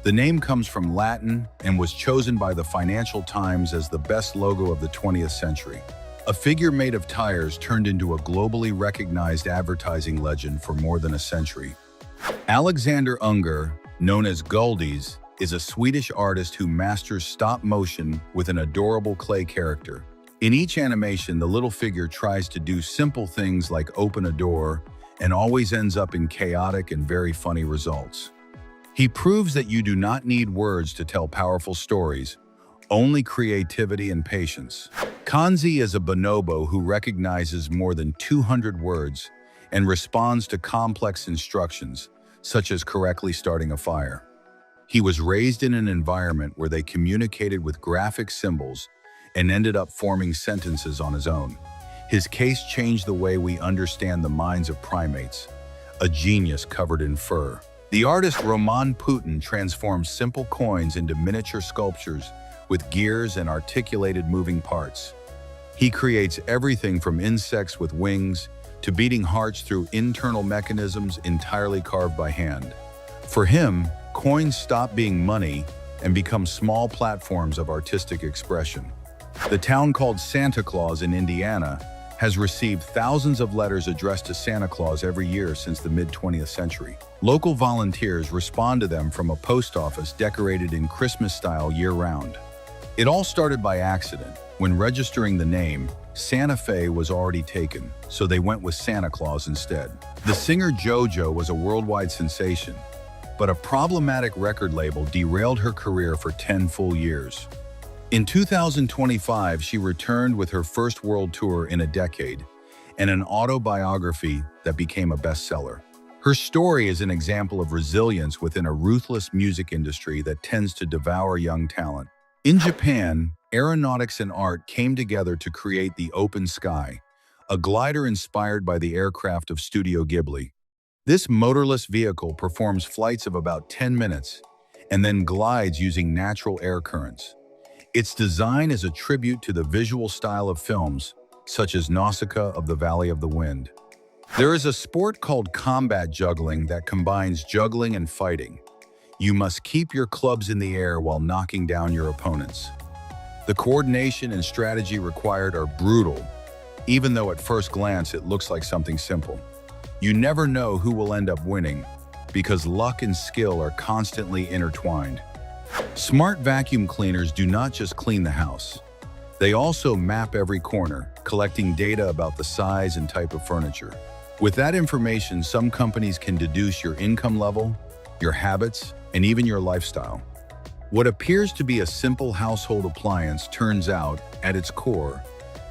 The name comes from Latin and was chosen by the Financial Times as the best logo of the 20th century. A figure made of tires turned into a globally recognized advertising legend for more than a century. Alexander Unger, known as Guldies, is a Swedish artist who masters stop motion with an adorable clay character. In each animation, the little figure tries to do simple things like open a door and always ends up in chaotic and very funny results. He proves that you do not need words to tell powerful stories, only creativity and patience. Kanzi is a bonobo who recognizes more than 200 words and responds to complex instructions, such as correctly starting a fire. He was raised in an environment where they communicated with graphic symbols and ended up forming sentences on his own. His case changed the way we understand the minds of primates, a genius covered in fur. The artist Roman Putin transforms simple coins into miniature sculptures with gears and articulated moving parts. He creates everything from insects with wings to beating hearts through internal mechanisms entirely carved by hand. For him, coins stop being money and become small platforms of artistic expression. The town called Santa Claus in Indiana has received thousands of letters addressed to Santa Claus every year since the mid-20th century. Local volunteers respond to them from a post office decorated in Christmas style year-round. It all started by accident. When registering the name, Santa Fe was already taken, so they went with Santa Claus instead. The singer JoJo was a worldwide sensation, but a problematic record label derailed her career for 10 full years. In 2025, she returned with her first world tour in a decade and an autobiography that became a bestseller. Her story is an example of resilience within a ruthless music industry that tends to devour young talent. In Japan, aeronautics and art came together to create the Open Sky, a glider inspired by the aircraft of Studio Ghibli. This motorless vehicle performs flights of about 10 minutes and then glides using natural air currents. Its design is a tribute to the visual style of films, such as Nausicaa of the Valley of the Wind. There is a sport called combat juggling that combines juggling and fighting. You must keep your clubs in the air while knocking down your opponents. The coordination and strategy required are brutal, even though at first glance it looks like something simple. You never know who will end up winning, because luck and skill are constantly intertwined. Smart vacuum cleaners do not just clean the house. They also map every corner, collecting data about the size and type of furniture. With that information, some companies can deduce your income level, your habits, and even your lifestyle. What appears to be a simple household appliance turns out, at its core,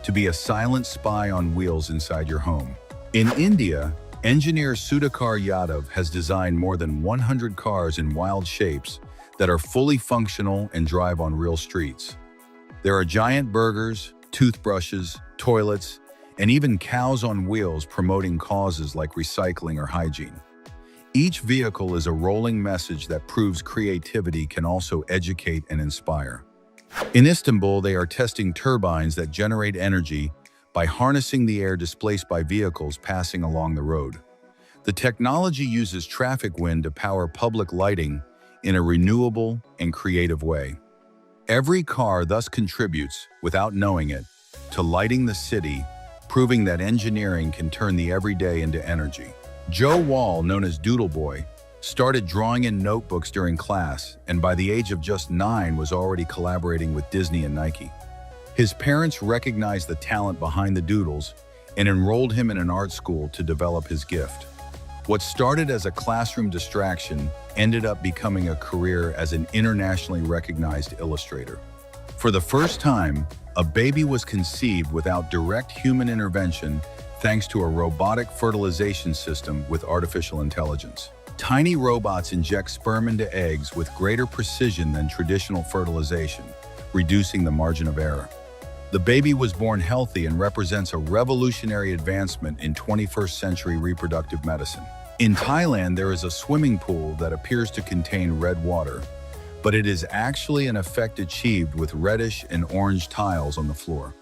to be a silent spy on wheels inside your home. In India, engineer Sudhakar Yadav has designed more than 100 cars in wild shapes that are fully functional and drive on real streets. There are giant burgers, toothbrushes, toilets, and even cows on wheels promoting causes like recycling or hygiene. Each vehicle is a rolling message that proves creativity can also educate and inspire. In Istanbul, they are testing turbines that generate energy by harnessing the air displaced by vehicles passing along the road. The technology uses traffic wind to power public lighting in a renewable and creative way. Every car thus contributes, without knowing it, to lighting the city, proving that engineering can turn the everyday into energy. Joe Wall, known as Doodle Boy, started drawing in notebooks during class and by the age of just 9 was already collaborating with Disney and Nike. His parents recognized the talent behind the doodles and enrolled him in an art school to develop his gift. What started as a classroom distraction ended up becoming a career as an internationally recognized illustrator. For the first time, a baby was conceived without direct human intervention thanks to a robotic fertilization system with artificial intelligence. Tiny robots inject sperm into eggs with greater precision than traditional fertilization, reducing the margin of error. The baby was born healthy and represents a revolutionary advancement in 21st century reproductive medicine. In Thailand, there is a swimming pool that appears to contain red water, but it is actually an effect achieved with reddish and orange tiles on the floor.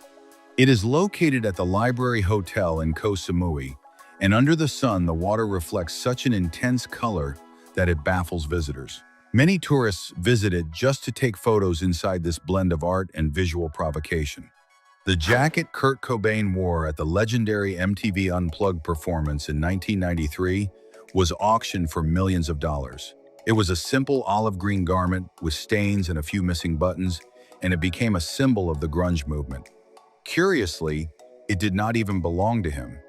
It is located at the Library Hotel in Koh Samui, and under the sun, the water reflects such an intense color that it baffles visitors. Many tourists visit it just to take photos inside this blend of art and visual provocation. The jacket Kurt Cobain wore at the legendary MTV Unplugged performance in 1993 was auctioned for millions of dollars. It was a simple olive green garment with stains and a few missing buttons, and it became a symbol of the grunge movement. Curiously, it did not even belong to him.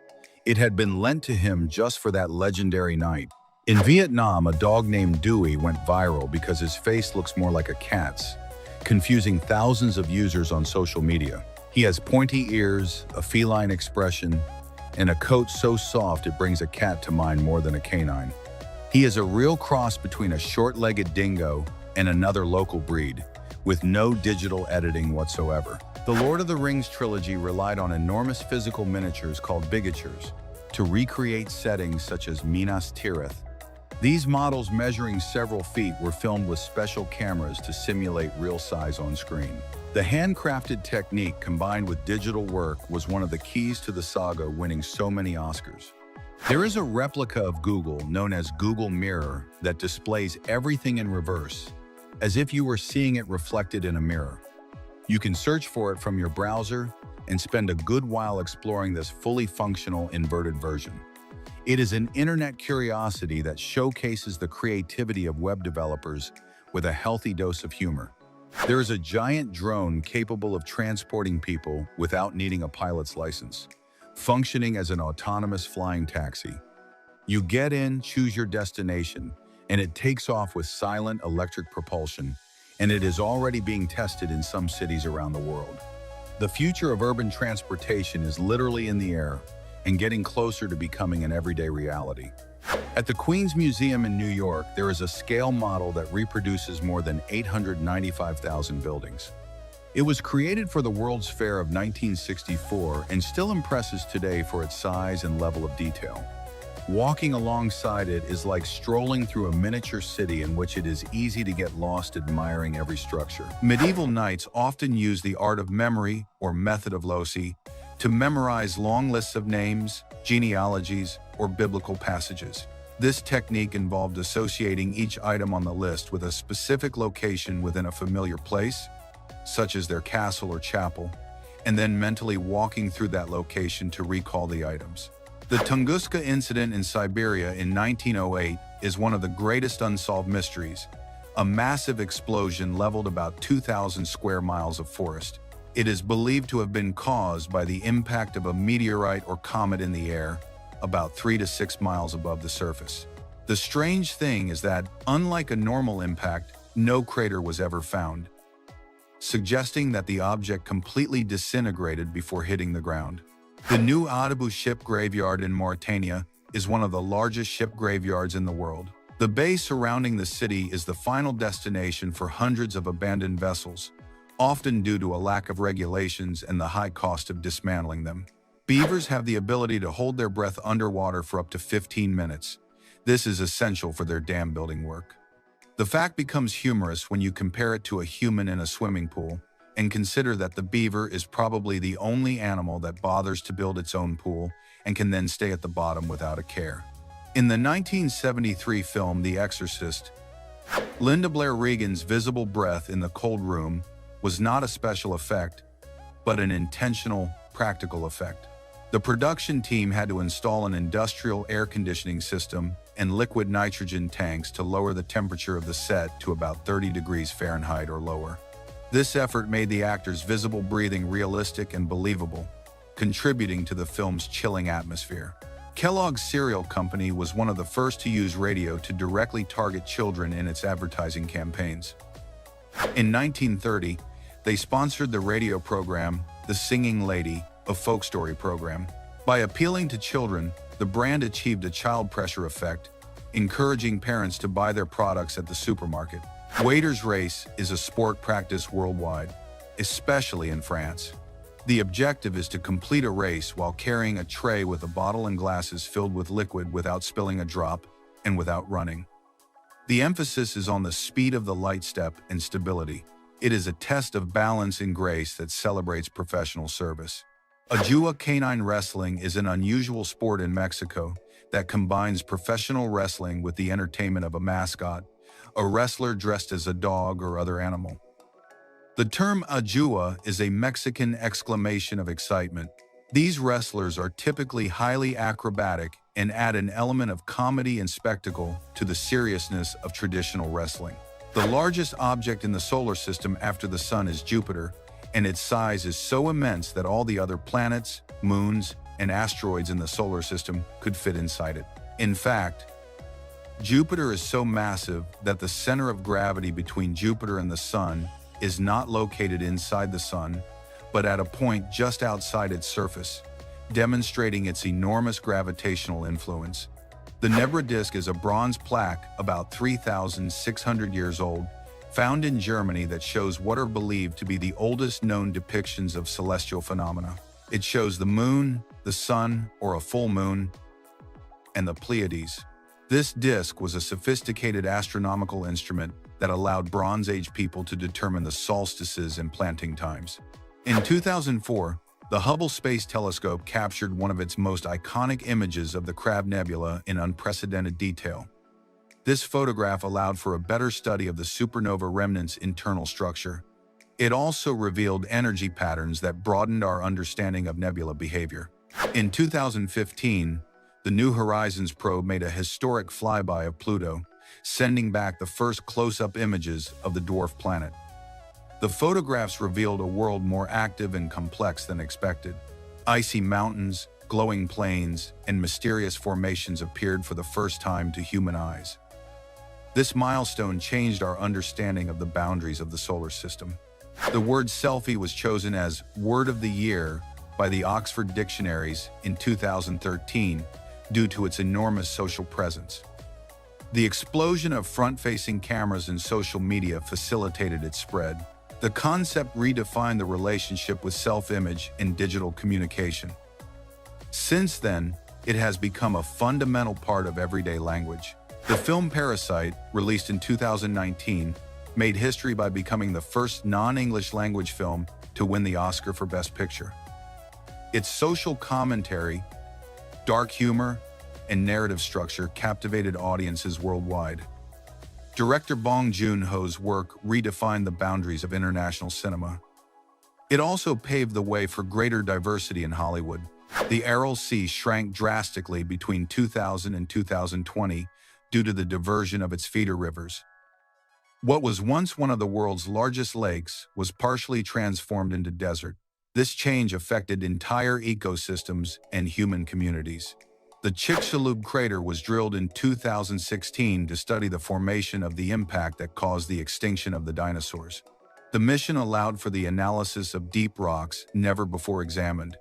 It had been lent to him just for that legendary night. In Vietnam, a dog named Dewey went viral because his face looks more like a cat's, confusing thousands of users on social media. He has pointy ears, a feline expression, and a coat so soft it brings a cat to mind more than a canine. He is a real cross between a short-legged dingo and another local breed, with no digital editing whatsoever. The Lord of the Rings trilogy relied on enormous physical miniatures called bigatures to recreate settings such as Minas Tirith. These models, measuring several feet, were filmed with special cameras to simulate real size on screen. The handcrafted technique combined with digital work was one of the keys to the saga, winning so many Oscars. There is a replica of Google known as Google Mirror that displays everything in reverse, as if you were seeing it reflected in a mirror. You can search for it from your browser and spend a good while exploring this fully functional inverted version. It is an internet curiosity that showcases the creativity of web developers with a healthy dose of humor. There is a giant drone capable of transporting people without needing a pilot's license, functioning as an autonomous flying taxi. You get in, choose your destination, and it takes off with silent electric propulsion, and it is already being tested in some cities around the world. The future of urban transportation is literally in the air and getting closer to becoming an everyday reality. At the Queen's Museum in New York, there is a scale model that reproduces more than 895,000 buildings. It was created for the World's Fair of 1964 and still impresses today for its size and level of detail. Walking alongside it is like strolling through a miniature city in which it is easy to get lost admiring every structure. Medieval knights often used the art of memory, or method of loci, to memorize long lists of names, genealogies, or biblical passages. This technique involved associating each item on the list with a specific location within a familiar place, such as their castle or chapel, and then mentally walking through that location to recall the items. The Tunguska incident in Siberia in 1908 is one of the greatest unsolved mysteries. A massive explosion leveled about 2,000 square miles of forest. It is believed to have been caused by the impact of a meteorite or comet in the air, about 3 to 6 miles above the surface. The strange thing is that, unlike a normal impact, no crater was ever found. suggesting that the object completely disintegrated before hitting the ground. The New Adabu ship graveyard in Mauritania is one of the largest ship graveyards in the world. The bay surrounding the city is the final destination for hundreds of abandoned vessels, often due to a lack of regulations and the high cost of dismantling them. Beavers have the ability to hold their breath underwater for up to 15 minutes. This is essential for their dam building work. The fact becomes humorous when you compare it to a human in a swimming pool, and consider that the beaver is probably the only animal that bothers to build its own pool and can then stay at the bottom without a care. In the 1973 film The Exorcist, Linda Blair Regan's visible breath in the cold room was not a special effect, but an intentional, practical effect. The production team had to install an industrial air conditioning system and liquid nitrogen tanks to lower the temperature of the set to about 30 degrees Fahrenheit or lower. This effort made the actors' visible breathing realistic and believable, contributing to the film's chilling atmosphere. Kellogg's cereal company was one of the first to use radio to directly target children in its advertising campaigns. In 1930, they sponsored the radio program The Singing Lady, a folk story program. By appealing to children, the brand achieved a child pressure effect, encouraging parents to buy their products at the supermarket. Waiter's race is a sport practiced worldwide, especially in France. The objective is to complete a race while carrying a tray with a bottle and glasses filled with liquid without spilling a drop and without running. The emphasis is on the speed of the light step and stability. It is a test of balance and grace that celebrates professional service. Ajua canine wrestling is an unusual sport in Mexico that combines professional wrestling with the entertainment of a mascot, a wrestler dressed as a dog or other animal. The term Ajua is a Mexican exclamation of excitement. These wrestlers are typically highly acrobatic and add an element of comedy and spectacle to the seriousness of traditional wrestling. The largest object in the solar system after the Sun is Jupiter, and its size is so immense that all the other planets, moons, and asteroids in the solar system could fit inside it. In fact, Jupiter is so massive that the center of gravity between Jupiter and the Sun is not located inside the Sun, but at a point just outside its surface, demonstrating its enormous gravitational influence. The Nebra disk is a bronze plaque about 3,600 years old, found in Germany, that shows what are believed to be the oldest known depictions of celestial phenomena. It shows the moon, the sun, or a full moon, and the Pleiades. This disk was a sophisticated astronomical instrument that allowed Bronze Age people to determine the solstices and planting times. In 2004, the Hubble Space Telescope captured one of its most iconic images of the Crab Nebula in unprecedented detail. This photograph allowed for a better study of the supernova remnant's internal structure. It also revealed energy patterns that broadened our understanding of nebula behavior. In 2015, the New Horizons probe made a historic flyby of Pluto, sending back the first close-up images of the dwarf planet. The photographs revealed a world more active and complex than expected. Icy mountains, glowing plains, and mysterious formations appeared for the first time to human eyes. This milestone changed our understanding of the boundaries of the solar system. The word selfie was chosen as Word of the Year by the Oxford Dictionaries in 2013 due to its enormous social presence. The explosion of front-facing cameras and social media facilitated its spread. The concept redefined the relationship with self-image and digital communication. Since then, it has become a fundamental part of everyday language. The film Parasite, released in 2019, made history by becoming the first non-English language film to win the Oscar for Best Picture. Its social commentary, dark humor, and narrative structure captivated audiences worldwide. Director Bong Joon-ho's work redefined the boundaries of international cinema. It also paved the way for greater diversity in Hollywood. The Aral Sea shrank drastically between 2000 and 2020 due to the diversion of its feeder rivers. What was once one of the world's largest lakes was partially transformed into desert. This change affected entire ecosystems and human communities. The Chicxulub crater was drilled in 2016 to study the formation of the impact that caused the extinction of the dinosaurs. The mission allowed for the analysis of deep rocks never before examined.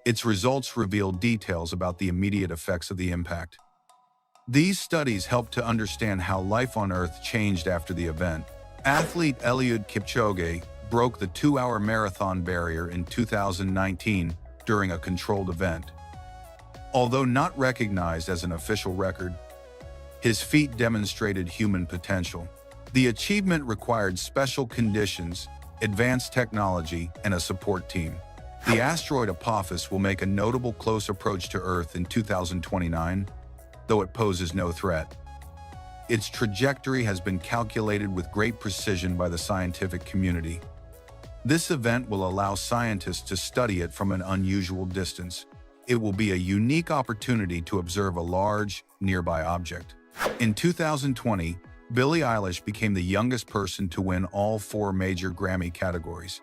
Its results revealed details about the immediate effects of the impact. These studies helped to understand how life on Earth changed after the event. Athlete Eliud Kipchoge broke the 2-hour marathon barrier in 2019 during a controlled event. Although not recognized as an official record, his feat demonstrated human potential. The achievement required special conditions, advanced technology, and a support team. The asteroid Apophis will make a notable close approach to Earth in 2029, though it poses no threat. Its trajectory has been calculated with great precision by the scientific community. This event will allow scientists to study it from an unusual distance. It will be a unique opportunity to observe a large, nearby object. In 2020, Billie Eilish became the youngest person to win all 4 major Grammy categories.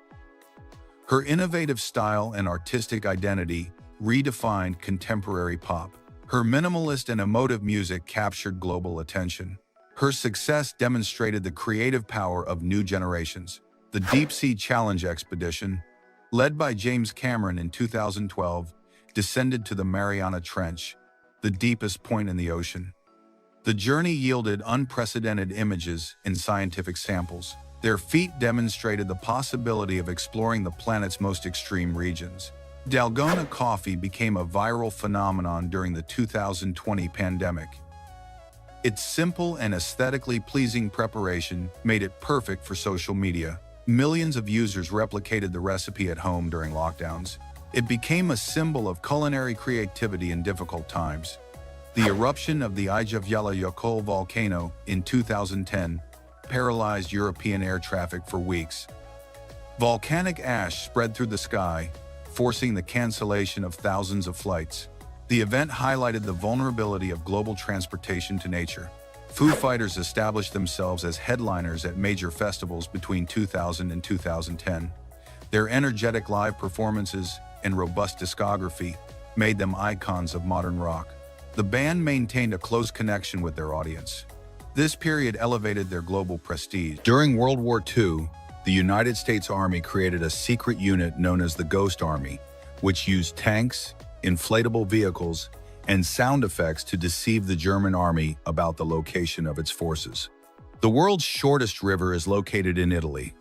Her innovative style and artistic identity redefined contemporary pop. Her minimalist and emotive music captured global attention. Her success demonstrated the creative power of new generations. The Deep Sea Challenge expedition, led by James Cameron in 2012, descended to the Mariana Trench, the deepest point in the ocean. The journey yielded unprecedented images and scientific samples. Their feat demonstrated the possibility of exploring the planet's most extreme regions. Dalgona coffee became a viral phenomenon during the 2020 pandemic. Its simple and aesthetically pleasing preparation made it perfect for social media. Millions of users replicated the recipe at home during lockdowns. It became a symbol of culinary creativity in difficult times. The eruption of the Eyjafjallajökull volcano in 2010 paralyzed European air traffic for weeks. Volcanic ash spread through the sky, forcing the cancellation of thousands of flights. The event highlighted the vulnerability of global transportation to nature. Foo Fighters established themselves as headliners at major festivals between 2000 and 2010. Their energetic live performances and robust discography made them icons of modern rock. The band maintained a close connection with their audience. This period elevated their global prestige. During World War II, the United States Army created a secret unit known as the Ghost Army, which used tanks, inflatable vehicles, and sound effects to deceive the German army about the location of its forces. The world's shortest river is located in Italy.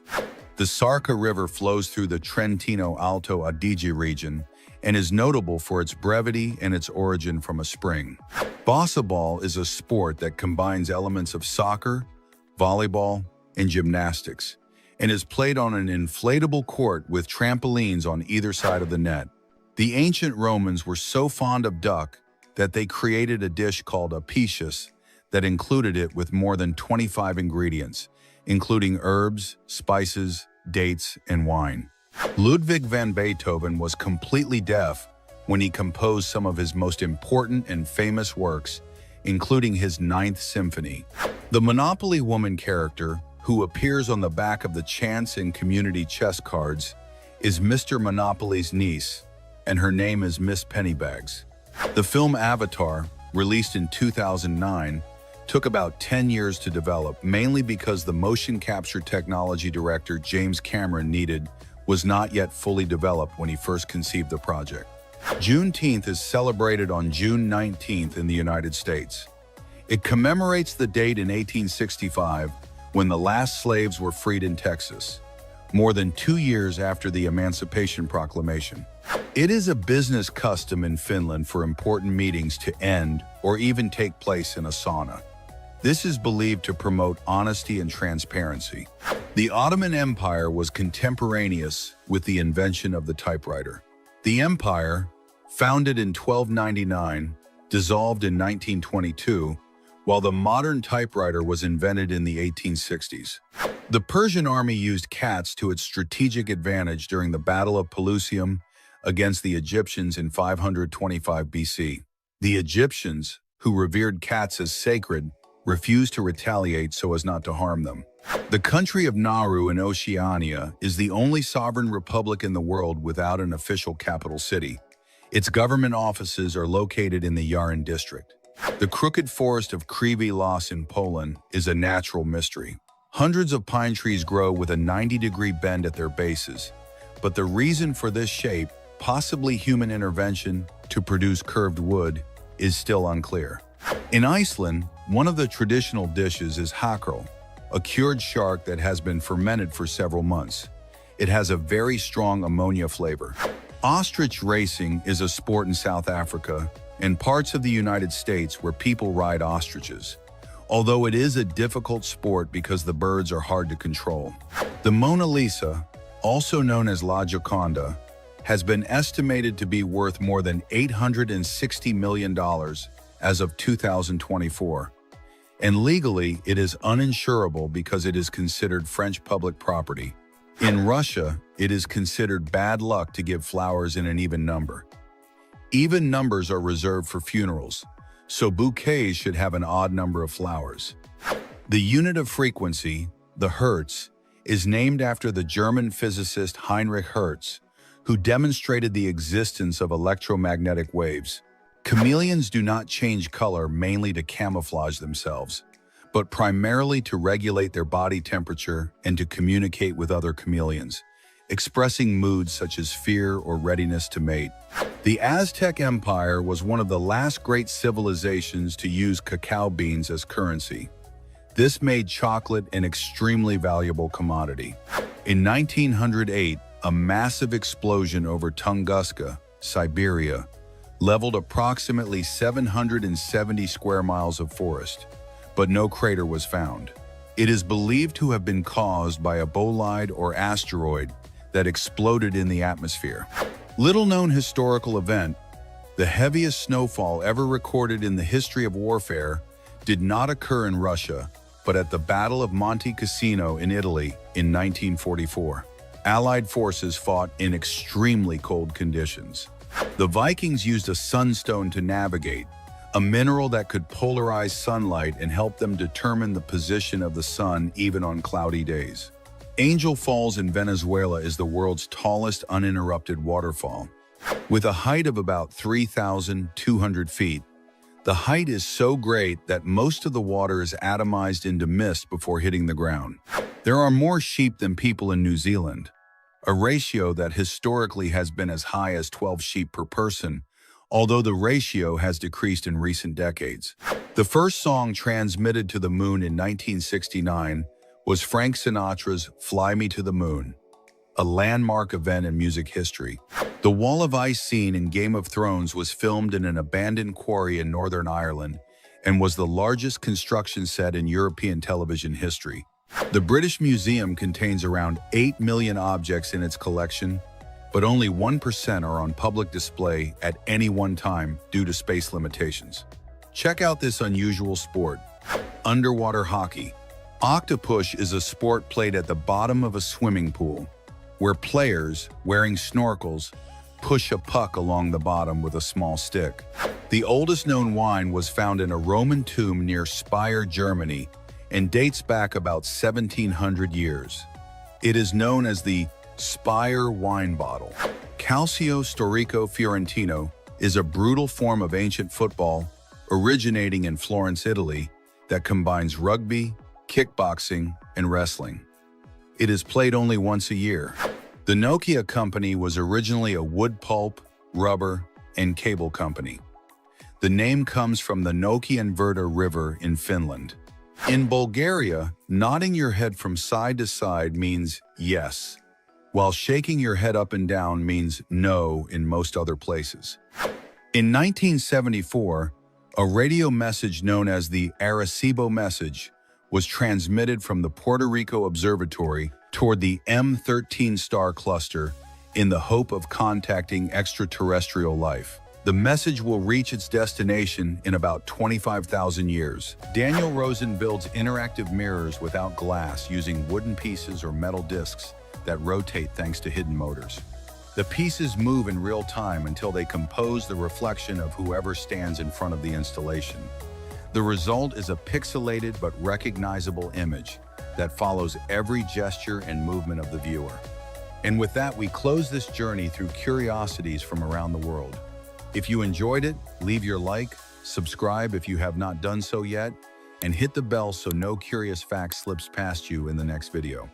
The Sarka River flows through the Trentino Alto Adige region and is notable for its brevity and its origin from a spring. Bossa ball is a sport that combines elements of soccer, volleyball, and gymnastics, and is played on an inflatable court with trampolines on either side of the net. The ancient Romans were so fond of duck that they created a dish called apicius that included it with more than 25 ingredients, including herbs, spices, dates, and wine. Ludwig van Beethoven was completely deaf when he composed some of his most important and famous works, including his Ninth Symphony. The Monopoly Woman character, who appears on the back of the chance and community chess cards, is Mr. Monopoly's niece, and her name is Miss Pennybags. The film Avatar, released in 2009, took about 10 years to develop, mainly because the motion capture technology director James Cameron needed was not yet fully developed when he first conceived the project. Juneteenth is celebrated on June 19th in the United States. It commemorates the date in 1865 when the last slaves were freed in Texas, more than 2 years after the Emancipation Proclamation. It is a business custom in Finland for important meetings to end or even take place in a sauna. This is believed to promote honesty and transparency. The Ottoman Empire was contemporaneous with the invention of the typewriter. The empire, founded in 1299, dissolved in 1922, while the modern typewriter was invented in the 1860s. The Persian army used cats to its strategic advantage during the Battle of Pelusium against the Egyptians in 525 BC. The Egyptians, who revered cats as sacred, refused to retaliate so as not to harm them. The country of Nauru in Oceania is the only sovereign republic in the world without an official capital city. Its government offices are located in the Yaren district. The crooked forest of Krivy Las in Poland is a natural mystery. Hundreds of pine trees grow with a 90-degree bend at their bases, but the reason for this shape, possibly human intervention to produce curved wood, is still unclear. In Iceland, one of the traditional dishes is hakarl, a cured shark that has been fermented for several months. It has a very strong ammonia flavor. Ostrich racing is a sport in South Africa and parts of the United States where people ride ostriches, although it is a difficult sport because the birds are hard to control. The Mona Lisa, also known as La Gioconda, has been estimated to be worth more than $860 million as of 2024. And legally, it is uninsurable because it is considered French public property. In Russia, it is considered bad luck to give flowers in an even number. Even numbers are reserved for funerals, so bouquets should have an odd number of flowers. The unit of frequency, the Hertz, is named after the German physicist Heinrich Hertz, who demonstrated the existence of electromagnetic waves. Chameleons do not change color mainly to camouflage themselves, but primarily to regulate their body temperature and to communicate with other chameleons, expressing moods such as fear or readiness to mate. The Aztec Empire was one of the last great civilizations to use cacao beans as currency. This made chocolate an extremely valuable commodity. In 1908, a massive explosion over Tunguska, Siberia, leveled approximately 770 square miles of forest, but no crater was found. It is believed to have been caused by a bolide or asteroid that exploded in the atmosphere. Little-known historical event, the heaviest snowfall ever recorded in the history of warfare, did not occur in Russia, but at the Battle of Monte Cassino in Italy in 1944. Allied forces fought in extremely cold conditions. The Vikings used a sunstone to navigate, a mineral that could polarize sunlight and help them determine the position of the sun even on cloudy days. Angel Falls in Venezuela is the world's tallest uninterrupted waterfall. With a height of about 3,200 feet, the height is so great that most of the water is atomized into mist before hitting the ground. There are more sheep than people in New Zealand, a ratio that historically has been as high as 12 sheep per person, although the ratio has decreased in recent decades. The first song transmitted to the moon in 1969 was Frank Sinatra's Fly Me to the Moon, a landmark event in music history. The Wall of Ice scene in Game of Thrones was filmed in an abandoned quarry in Northern Ireland and was the largest construction set in European television history. The British Museum contains around 8 million objects in its collection, but only 1% are on public display at any one time due to space limitations. Check out this unusual sport, underwater hockey. Octopush is a sport played at the bottom of a swimming pool, where players, wearing snorkels, push a puck along the bottom with a small stick. The oldest known wine was found in a Roman tomb near Speyer, Germany, and dates back about 1,700 years. It is known as the Speyer wine bottle. Calcio Storico Fiorentino is a brutal form of ancient football originating in Florence, Italy, that combines rugby, kickboxing, and wrestling. It is played only once a year. The Nokia company was originally a wood pulp, rubber, and cable company. The name comes from the Nokianverta River in Finland. In Bulgaria, nodding your head from side to side means yes, while shaking your head up and down means no in most other places. In 1974, a radio message known as the Arecibo message was transmitted from the Puerto Rico Observatory toward the M13 star cluster in the hope of contacting extraterrestrial life. The message will reach its destination in about 25,000 years. Daniel Rosen builds interactive mirrors without glass using wooden pieces or metal discs that rotate thanks to hidden motors. The pieces move in real time until they compose the reflection of whoever stands in front of the installation. The result is a pixelated but recognizable image that follows every gesture and movement of the viewer. And with that, we close this journey through curiosities from around the world. If you enjoyed it, leave your like, subscribe if you have not done so yet, and hit the bell so no curious fact slips past you in the next video.